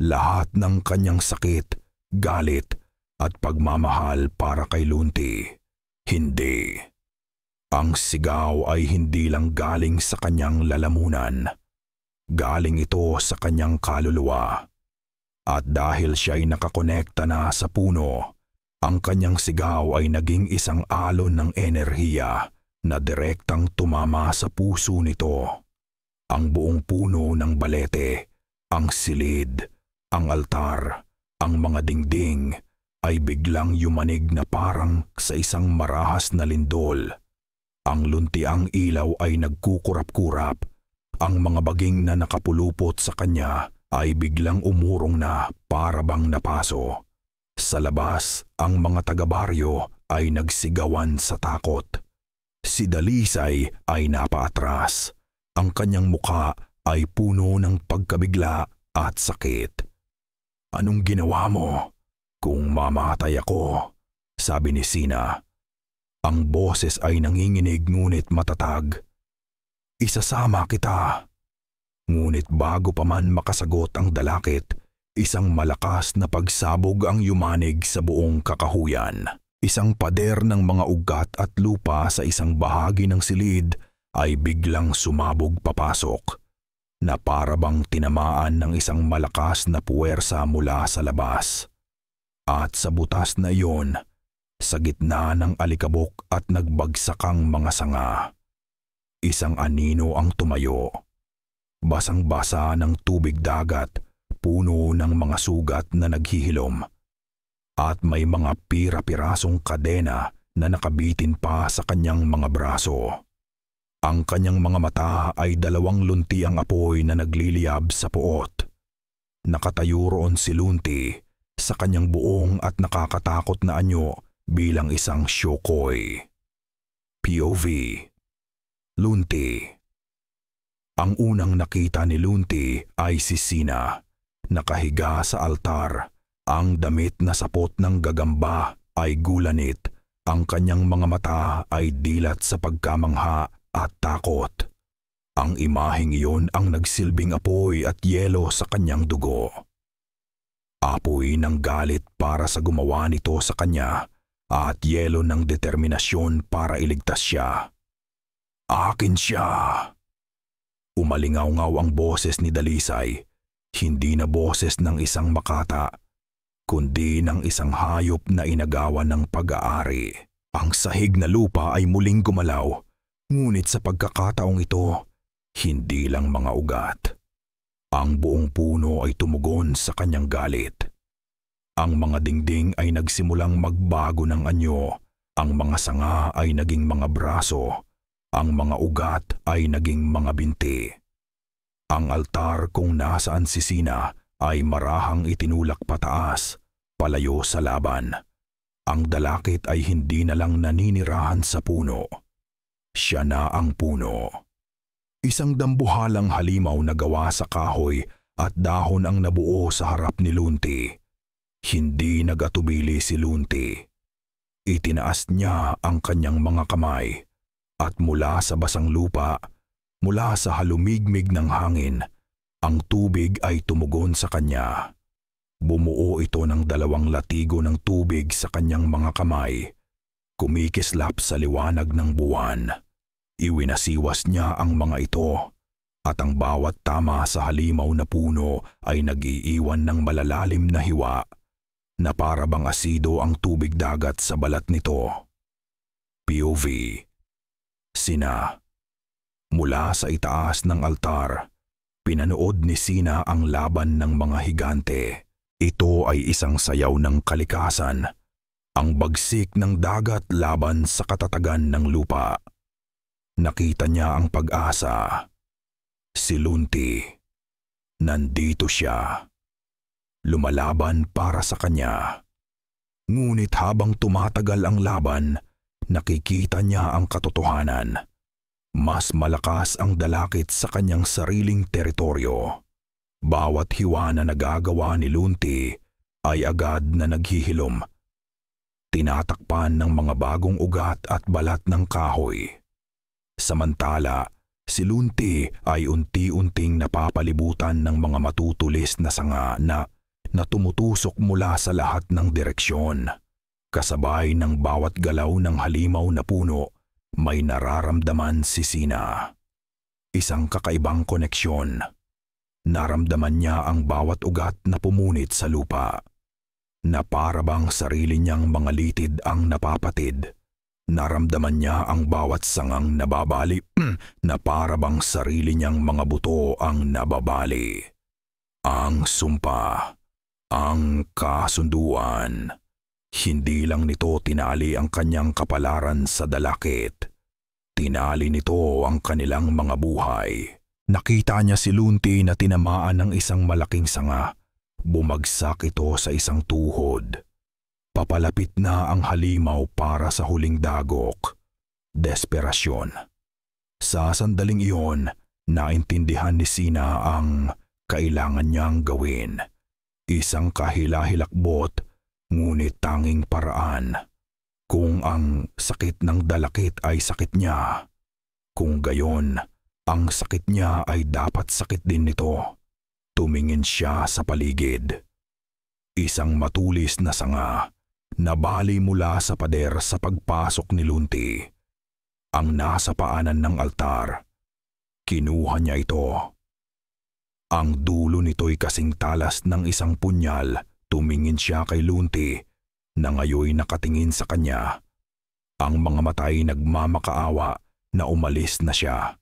Lahat ng kanyang sakit, galit, at pagmamahal para kay Lunti. Hindi. Ang sigaw ay hindi lang galing sa kanyang lalamunan. Galing ito sa kanyang kaluluwa. At dahil siya'y nakakonekta na sa puno, ang kanyang sigaw ay naging isang alon ng enerhiya na direktang tumama sa puso nito. Ang buong puno ng balete, ang silid, ang altar, ang mga dingding, ay biglang yumanig na parang sa isang marahas na lindol. Ang luntiang ilaw ay nagkukurap-kurap. Ang mga baging na nakapulupot sa kanya ay biglang umurong na para bang napaso. Sa labas, ang mga taga-baryo ay nagsigawan sa takot. Si Dalisay ay napaatras. Ang kanyang muka ay puno ng pagkabigla at sakit. Anong ginawa mo? Kung mamatay ako, sabi ni Sina. Ang boses ay nanginginig ngunit matatag. Isasama kita. Ngunit bago pa man makasagot ang dalakit, isang malakas na pagsabog ang yumanig sa buong kakahuyan. Isang pader ng mga ugat at lupa sa isang bahagi ng silid ay biglang sumabog papasok, na para bang tinamaan ng isang malakas na puwersa mula sa labas. At sa butas na iyon, sa gitna ng alikabok at nagbagsakang mga sanga, isang anino ang tumayo. basang-basa ng tubig dagat, puno ng mga sugat na naghihilom. At may mga pira-pirasong kadena na nakabitin pa sa kanyang mga braso. Ang kanyang mga mata ay 2 luntiang apoy na nagliliyab sa puot. Nakatayo roon si Lunti sa kanyang buong at nakakatakot na anyo bilang isang shokoy. POV: Lunti. Ang unang nakita ni Lunti ay si Sina, nakahiga sa altar. Ang damit na sapot ng gagamba ay gulanit. Ang kanyang mga mata ay dilat sa pagkamangha at takot. Ang imaheng iyon ang nagsilbing apoy at yelo sa kanyang dugo. Apoy ng galit para sa gumawa nito sa kanya at yelo ng determinasyon para iligtas siya. Akin siya! Umalingaw-ngaw ang boses ni Dalisay, hindi na boses ng isang makata, kundi ng isang hayop na inagawan ng pag-aari. Ang sahig na lupa ay muling gumalaw, ngunit sa pagkakataong ito, hindi lang mga ugat. Ang buong puno ay tumugon sa kanyang galit. Ang mga dingding ay nagsimulang magbago ng anyo, ang mga sanga ay naging mga braso, ang mga ugat ay naging mga binti. Ang altar kung nasaan si Sina ay marahang itinulak pataas, palayo sa laban. Ang dalakit ay hindi na lang naninirahan sa puno. Siya na ang puno. Isang dambuhalang halimaw na gawa sa kahoy at dahon ang nabuo sa harap ni Lunti. Hindi nagatubili si Lunti. Itinaas niya ang kanyang mga kamay at mula sa basang lupa, mula sa halumigmig ng hangin, ang tubig ay tumugon sa kanya. Bumuo ito ng 2 latigo ng tubig sa kanyang mga kamay. Kumikislap sa liwanag ng buwan. Iwinasiwas niya ang mga ito at ang bawat tama sa halimaw na puno ay nag-iiwan ng malalalim na hiwa na para bang asido ang tubig dagat sa balat nito. POV: Sina. Mula sa itaas ng altar, pinanood ni Sina ang laban ng mga higante. Ito ay isang sayaw ng kalikasan, ang bagsik ng dagat laban sa katatagan ng lupa. Nakita niya ang pag-asa. Si Lunti. Nandito siya. Lumalaban para sa kanya. Ngunit habang tumatagal ang laban, nakikita niya ang katotohanan. Mas malakas ang dalakit sa kanyang sariling teritoryo. Bawat hiwa na nagagawa ni Lunti ay agad na naghihilom. Tinatakpan ng mga bagong ugat at balat ng kahoy. Samantala, si Lunti ay unti-unting napapalibutan ng mga matutulis na sanga na tumutusok mula sa lahat ng direksyon. Kasabay ng bawat galaw ng halimaw na puno, may nararamdaman si Sina. Isang kakaibang koneksyon. Naramdaman niya ang bawat ugat na pumunit sa lupa. Na para bang sarili niyang mga litid ang napapatid. Naramdaman niya ang bawat sangang nababali na para bang sarili niyang mga buto ang nababali. Ang sumpa. Ang kasunduan. Hindi lang nito tinali ang kanyang kapalaran sa dalakit. Tinali nito ang kanilang mga buhay. Nakita niya si Lunti na tinamaan ng isang malaking sanga. Bumagsak ito sa isang tuhod. Papalapit na ang halimaw para sa huling dagok. Desperasyon. Sa sandaling iyon, naintindihan ni Sina ang kailangan niyang gawin. Isang kahila-hilakbot, ngunit tanging paraan. Kung ang sakit ng dalakit ay sakit niya, kung gayon, ang sakit niya ay dapat sakit din nito. Tumingin siya sa paligid. Isang matulis na sanga, nabali mula sa pader sa pagpasok ni Lunti. Ang nasa paanan ng altar. Kinuha niya ito. Ang dulo nito'y kasing talas ng isang punyal. Tumingin siya kay Lunti na ngayoy nakatingin sa kanya. Ang mga mata'y nagmamakaawa na umalis na siya.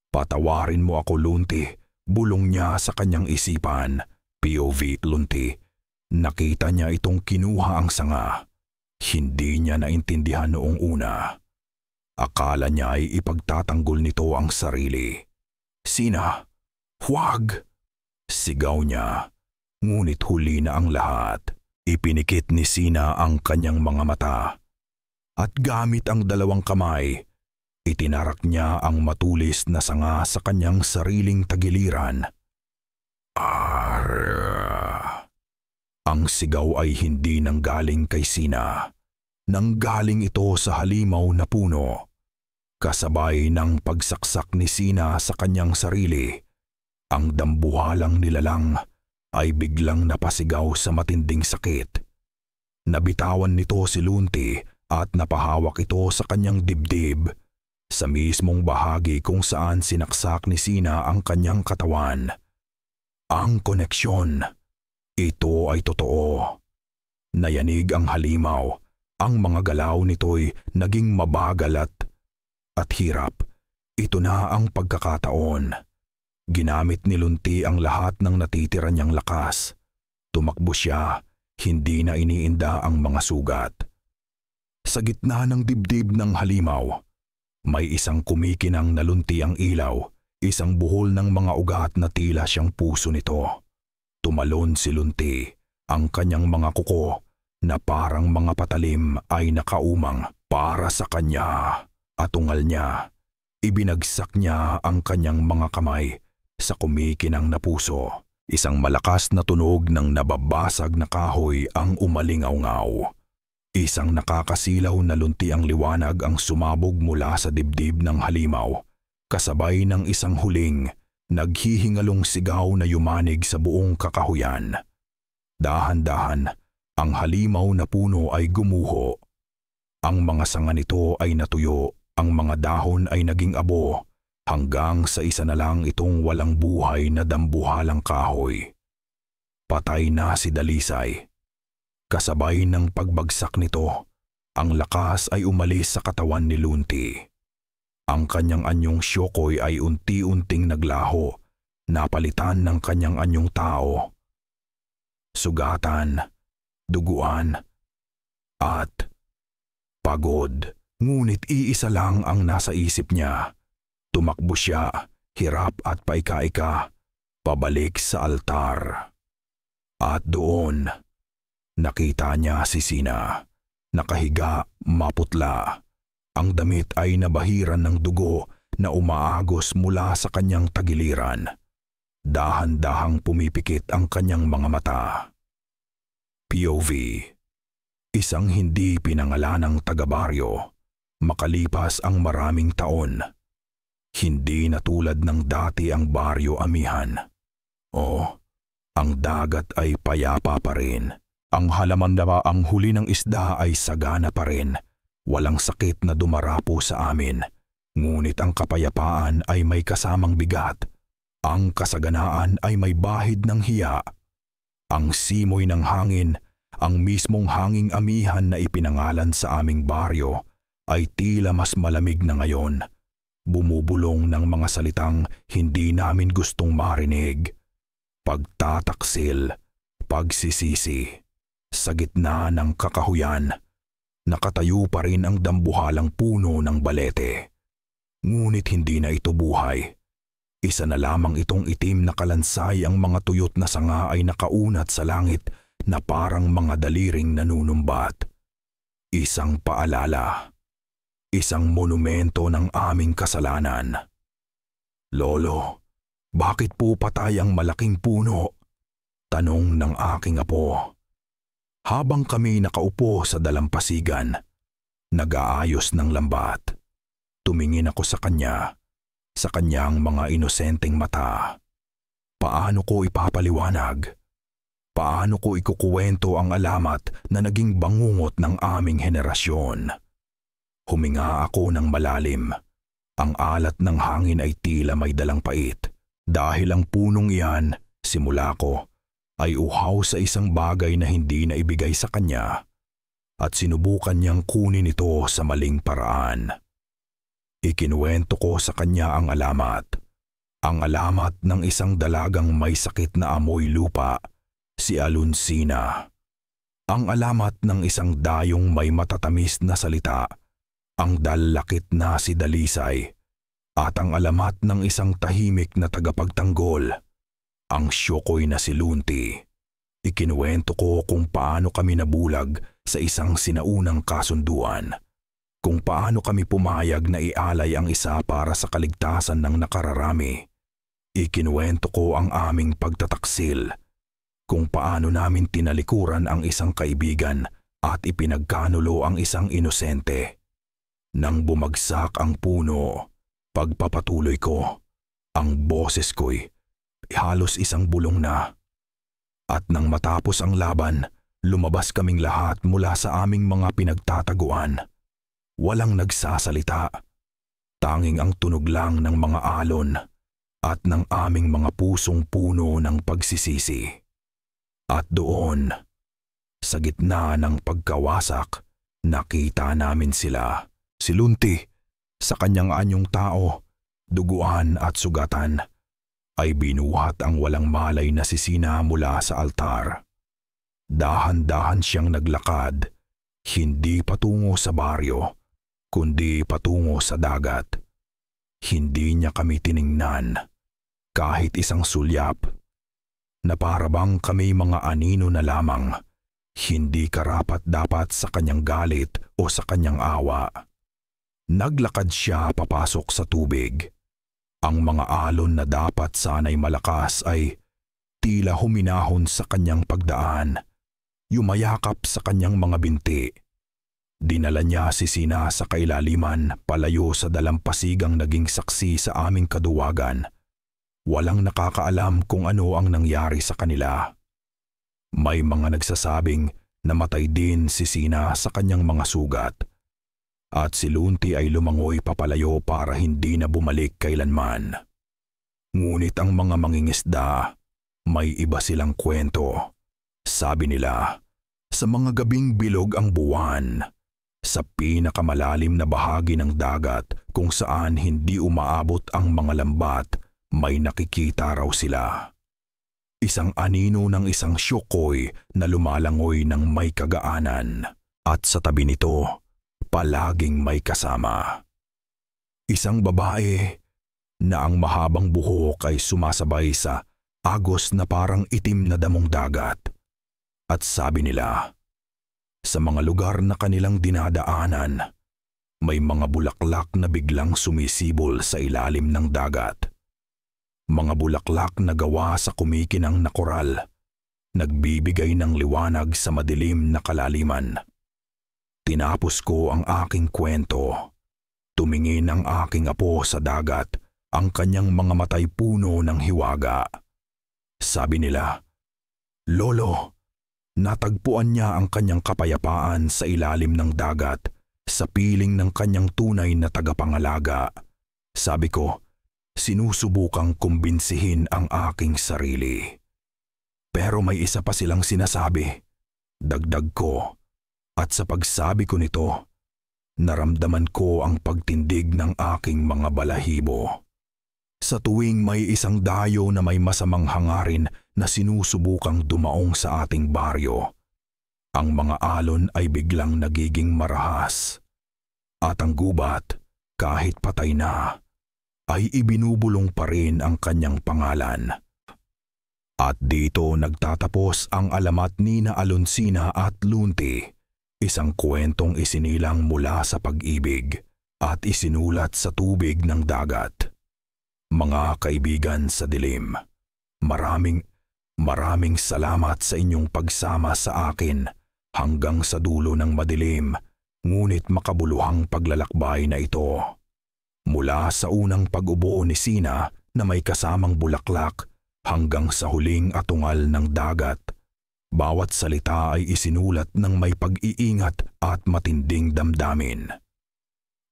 Patawarin mo ako, Lunti. Bulong niya sa kanyang isipan, POV Lunti. Nakita niya itong kinuha ang sanga. Hindi niya naintindihan noong una. Akala niya ay ipagtatanggol nito ang sarili. Sina, huwag! Sigaw niya. Ngunit huli na ang lahat. Ipinikit ni Sina ang kanyang mga mata. At gamit ang dalawang kamay, itinarak niya ang matulis na sanga sa kanyang sariling tagiliran. Arr! Ang sigaw ay hindi nanggaling kay Sina. Nanggaling ito sa halimaw na puno. Kasabay ng pagsaksak ni Sina sa kanyang sarili, ang dambuhalang nilalang ay biglang napasigaw sa matinding sakit. Nabitawan nito si Lunti at napahawak ito sa kanyang dibdib, sa mismong bahagi kung saan sinaksak ni Sina ang kanyang katawan. Ang koneksyon, ito ay totoo. Nayanig ang halimaw, ang mga galaw nito'y naging mabagal at hirap. Ito na ang pagkakataon. Ginamit ni Lunti ang lahat ng natitira niyang lakas. Tumakbo siya, hindi na iniinda ang mga sugat. Sa gitna ng dibdib ng halimaw, may isang kumikinang na lunti ang ilaw, isang buhol ng mga ugat na tila siyang puso nito. Tumalon si Lunti, ang kanyang mga kuko na parang mga patalim ay nakaumang para sa kanya. At ungal niya, ibinagsak niya ang kanyang mga kamay sa kumikinang na puso. Isang malakas na tunog ng nababasag na kahoy ang umalingaw-ngaw. Isang nakakasilaw na lunti ang liwanag ang sumabog mula sa dibdib ng halimaw, kasabay ng isang huling, naghihingalong sigaw na yumanig sa buong kakahuyan. Dahan-dahan, ang halimaw na puno ay gumuho. Ang mga sanga nito ay natuyo, ang mga dahon ay naging abo, hanggang sa isa na lang itong walang buhay na dambuhalang kahoy. Patay na si Dalisay. Kasabay ng pagbagsak nito, ang lakas ay umalis sa katawan ni Lunti. Ang kanyang anyong Syokoy ay unti-unting naglaho, napalitan ng kanyang anyong tao. Sugatan, duguan, at pagod. Ngunit iisa lang ang nasa isip niya. Tumakbo siya, hirap at paika-ika, pabalik sa altar. At doon, nakita niya si Sina, nakahiga, maputla. Ang damit ay nabahiran ng dugo na umaagos mula sa kanyang tagiliran. Dahan-dahang pumipikit ang kanyang mga mata. POV. Isang hindi pinangalanang taga-baryo. Makalipas ang maraming taon, hindi na tulad ng dati ang baryo Amihan. Ang dagat ay payapa pa rin. Ang halaman na ang huli ng isda ay sagana pa rin. Walang sakit na dumarapo sa amin. Ngunit ang kapayapaan ay may kasamang bigat. Ang kasaganaan ay may bahid ng hiya. Ang simoy ng hangin, ang mismong hanging amihan na ipinangalan sa aming baryo, ay tila mas malamig na ngayon. Bumubulong ng mga salitang hindi namin gustong marinig. Pagtataksil, pagsisisi. Sa gitna ng kakahuyan, nakatayo pa rin ang dambuhalang puno ng balete. Ngunit hindi na ito buhay. Isa na lamang itong itim na kalansay, ang mga tuyot na sanga ay nakaunat sa langit na parang mga daliring nanunumbat. Isang paalala. Isang monumento ng aming kasalanan. Lolo, bakit po patay ang malaking puno? Tanong ng aking apo. Habang kami nakaupo sa dalampasigan, nag-aayos ng lambat. Tumingin ako sa kanya, sa kanyang mga inosenteng mata. Paano ko ipapaliwanag? Paano ko ikukuwento ang alamat na naging bangungot ng aming henerasyon? Huminga ako ng malalim. Ang alat ng hangin ay tila may dalang pait. Dahil ang punong iyan, simula ko, ay uhaw sa isang bagay na hindi na ibigay sa kanya, at sinubukan niyang kunin ito sa maling paraan. Ikinuwento ko sa kanya ang alamat. Ang alamat ng isang dalagang may sakit na amoy lupa, si Alonsina. Ang alamat ng isang dayong may matatamis na salita, ang dalakit na si Dalisay. At ang alamat ng isang tahimik na tagapagtanggol, ang Syokoy na si Lunti. Ikinuwento ko kung paano kami nabulag sa isang sinaunang kasunduan, kung paano kami pumayag na ialay ang isa para sa kaligtasan ng nakararami. Ikinuwento ko ang aming pagtataksil, kung paano namin tinalikuran ang isang kaibigan at ipinagkanulo ang isang inosente. Nang bumagsak ang puno, pagpapatuloy ko, ang boses ko'y halos isang bulong na. At nang matapos ang laban, lumabas kaming lahat mula sa aming mga pinagtataguan. Walang nagsasalita, tanging ang tunog lang ng mga alon at ng aming mga pusong puno ng pagsisisi. At doon, sa gitna ng pagkawasak, nakita namin sila. Si Lunti, sa kanyang anyong tao, duguan at sugatan, ay binuhat ang walang malay na si Sina mula sa altar. Dahan-dahan siyang naglakad, hindi patungo sa baryo, kundi patungo sa dagat. Hindi niya kami tiningnan, kahit isang sulyap, na para bang kami mga anino na lamang, hindi karapat-dapat sa kanyang galit o sa kanyang awa. Naglakad siya papasok sa tubig. Ang mga alon na dapat sana'y malakas ay tila huminahon sa kanyang pagdaan, yumayakap sa kanyang mga binti. Dinala niya si Sina sa kailaliman palayo sa dalampasigang naging saksi sa aming kaduwagan. Walang nakakaalam kung ano ang nangyari sa kanila. May mga nagsasabing namatay din si Sina sa kanyang mga sugat. At si Lunti ay lumangoy papalayo para hindi na bumalik kailanman. Ngunit ang mga mangingisda, may iba silang kwento. Sabi nila, sa mga gabing bilog ang buwan, sa pinakamalalim na bahagi ng dagat kung saan hindi umaabot ang mga lambat, may nakikita raw sila. Isang anino ng isang Syokoy na lumalangoy ng may kagaanan. At sa tabi nito, palaging may kasama. Isang babae na ang mahabang buhok ay sumasabay sa agos na parang itim na damong dagat. At sabi nila, sa mga lugar na kanilang dinadaanan, may mga bulaklak na biglang sumisibol sa ilalim ng dagat. Mga bulaklak na gawa sa kumikinang na koral, nagbibigay ng liwanag sa madilim na kalaliman. Tinapos ko ang aking kwento. Tumingin ang aking apo sa dagat, ang kanyang mga matay puno ng hiwaga. Sabi nila, "Lolo, natagpuan niya ang kanyang kapayapaan sa ilalim ng dagat, sa piling ng kanyang tunay na tagapangalaga." Sabi ko, sinusubukang kumbinsihin ang aking sarili. Pero may isa pa silang sinasabi, dagdag ko. At sa pagsabi ko nito, naramdaman ko ang pagtindig ng aking mga balahibo. Sa tuwing may isang dayo na may masamang hangarin na sinusubukang dumaong sa ating baryo, ang mga alon ay biglang nagiging marahas. At ang gubat, kahit patay na, ay ibinubulong pa rin ang kanyang pangalan. At dito nagtatapos ang alamat ni na Alonsina at Lunti. Isang kwentong isinilang mula sa pag-ibig at isinulat sa tubig ng dagat. Mga kaibigan sa dilim, maraming salamat sa inyong pagsama sa akin hanggang sa dulo ng madilim ngunit makabuluhang paglalakbay na ito. Mula sa unang pag-ubuo ni Sina na may kasamang bulaklak hanggang sa huling atungal ng dagat, bawat salita ay isinulat ng may pag-iingat at matinding damdamin.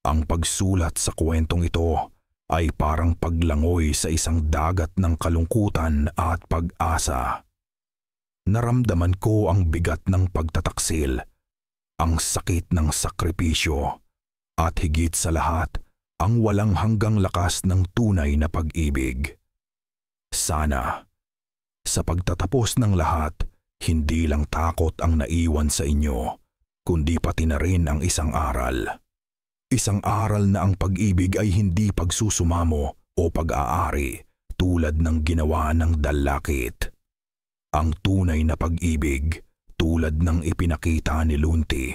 Ang pagsulat sa kwentong ito ay parang paglangoy sa isang dagat ng kalungkutan at pag-asa. Naramdaman ko ang bigat ng pagtataksil, ang sakit ng sakripisyo, at higit sa lahat, ang walang hanggang lakas ng tunay na pag-ibig. Sana, sa pagtatapos ng lahat, hindi lang takot ang naiwan sa inyo, kundi pati na rin ang isang aral. Isang aral na ang pag-ibig ay hindi pagsusumamo o pag-aari tulad ng ginawa ng dalakit. Ang tunay na pag-ibig, tulad ng ipinakita ni Lunti,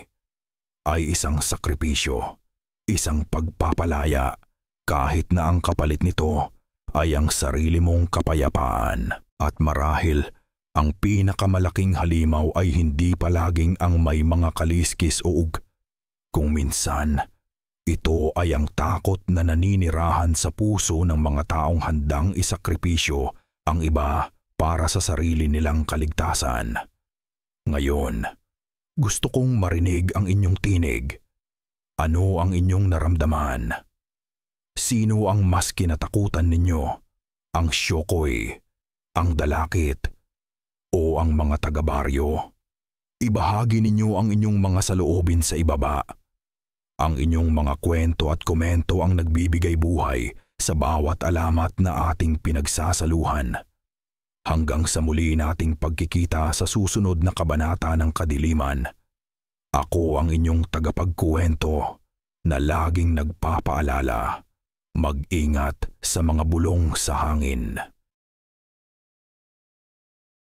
ay isang sakripisyo, isang pagpapalaya, kahit na ang kapalit nito ay ang sarili mong kapayapaan. At marahil, ang pinakamalaking halimaw ay hindi palaging ang may mga kaliskis o kung minsan, ito ay ang takot na naninirahan sa puso ng mga taong handang isakripisyo ang iba para sa sarili nilang kaligtasan. Ngayon, gusto kong marinig ang inyong tinig. Ano ang inyong naramdaman? Sino ang mas kinatakutan ninyo? Ang Syokoy, ang dalakit, o ang mga taga-baryo? Ibahagi ninyo ang inyong mga saloobin sa ibaba. Ang inyong mga kwento at komento ang nagbibigay buhay sa bawat alamat na ating pinagsasaluhan. Hanggang sa muli nating pagkikita sa susunod na kabanata ng Kadiliman, ako ang inyong tagapagkuwento na laging nagpapaalala, mag-ingat sa mga bulong sa hangin.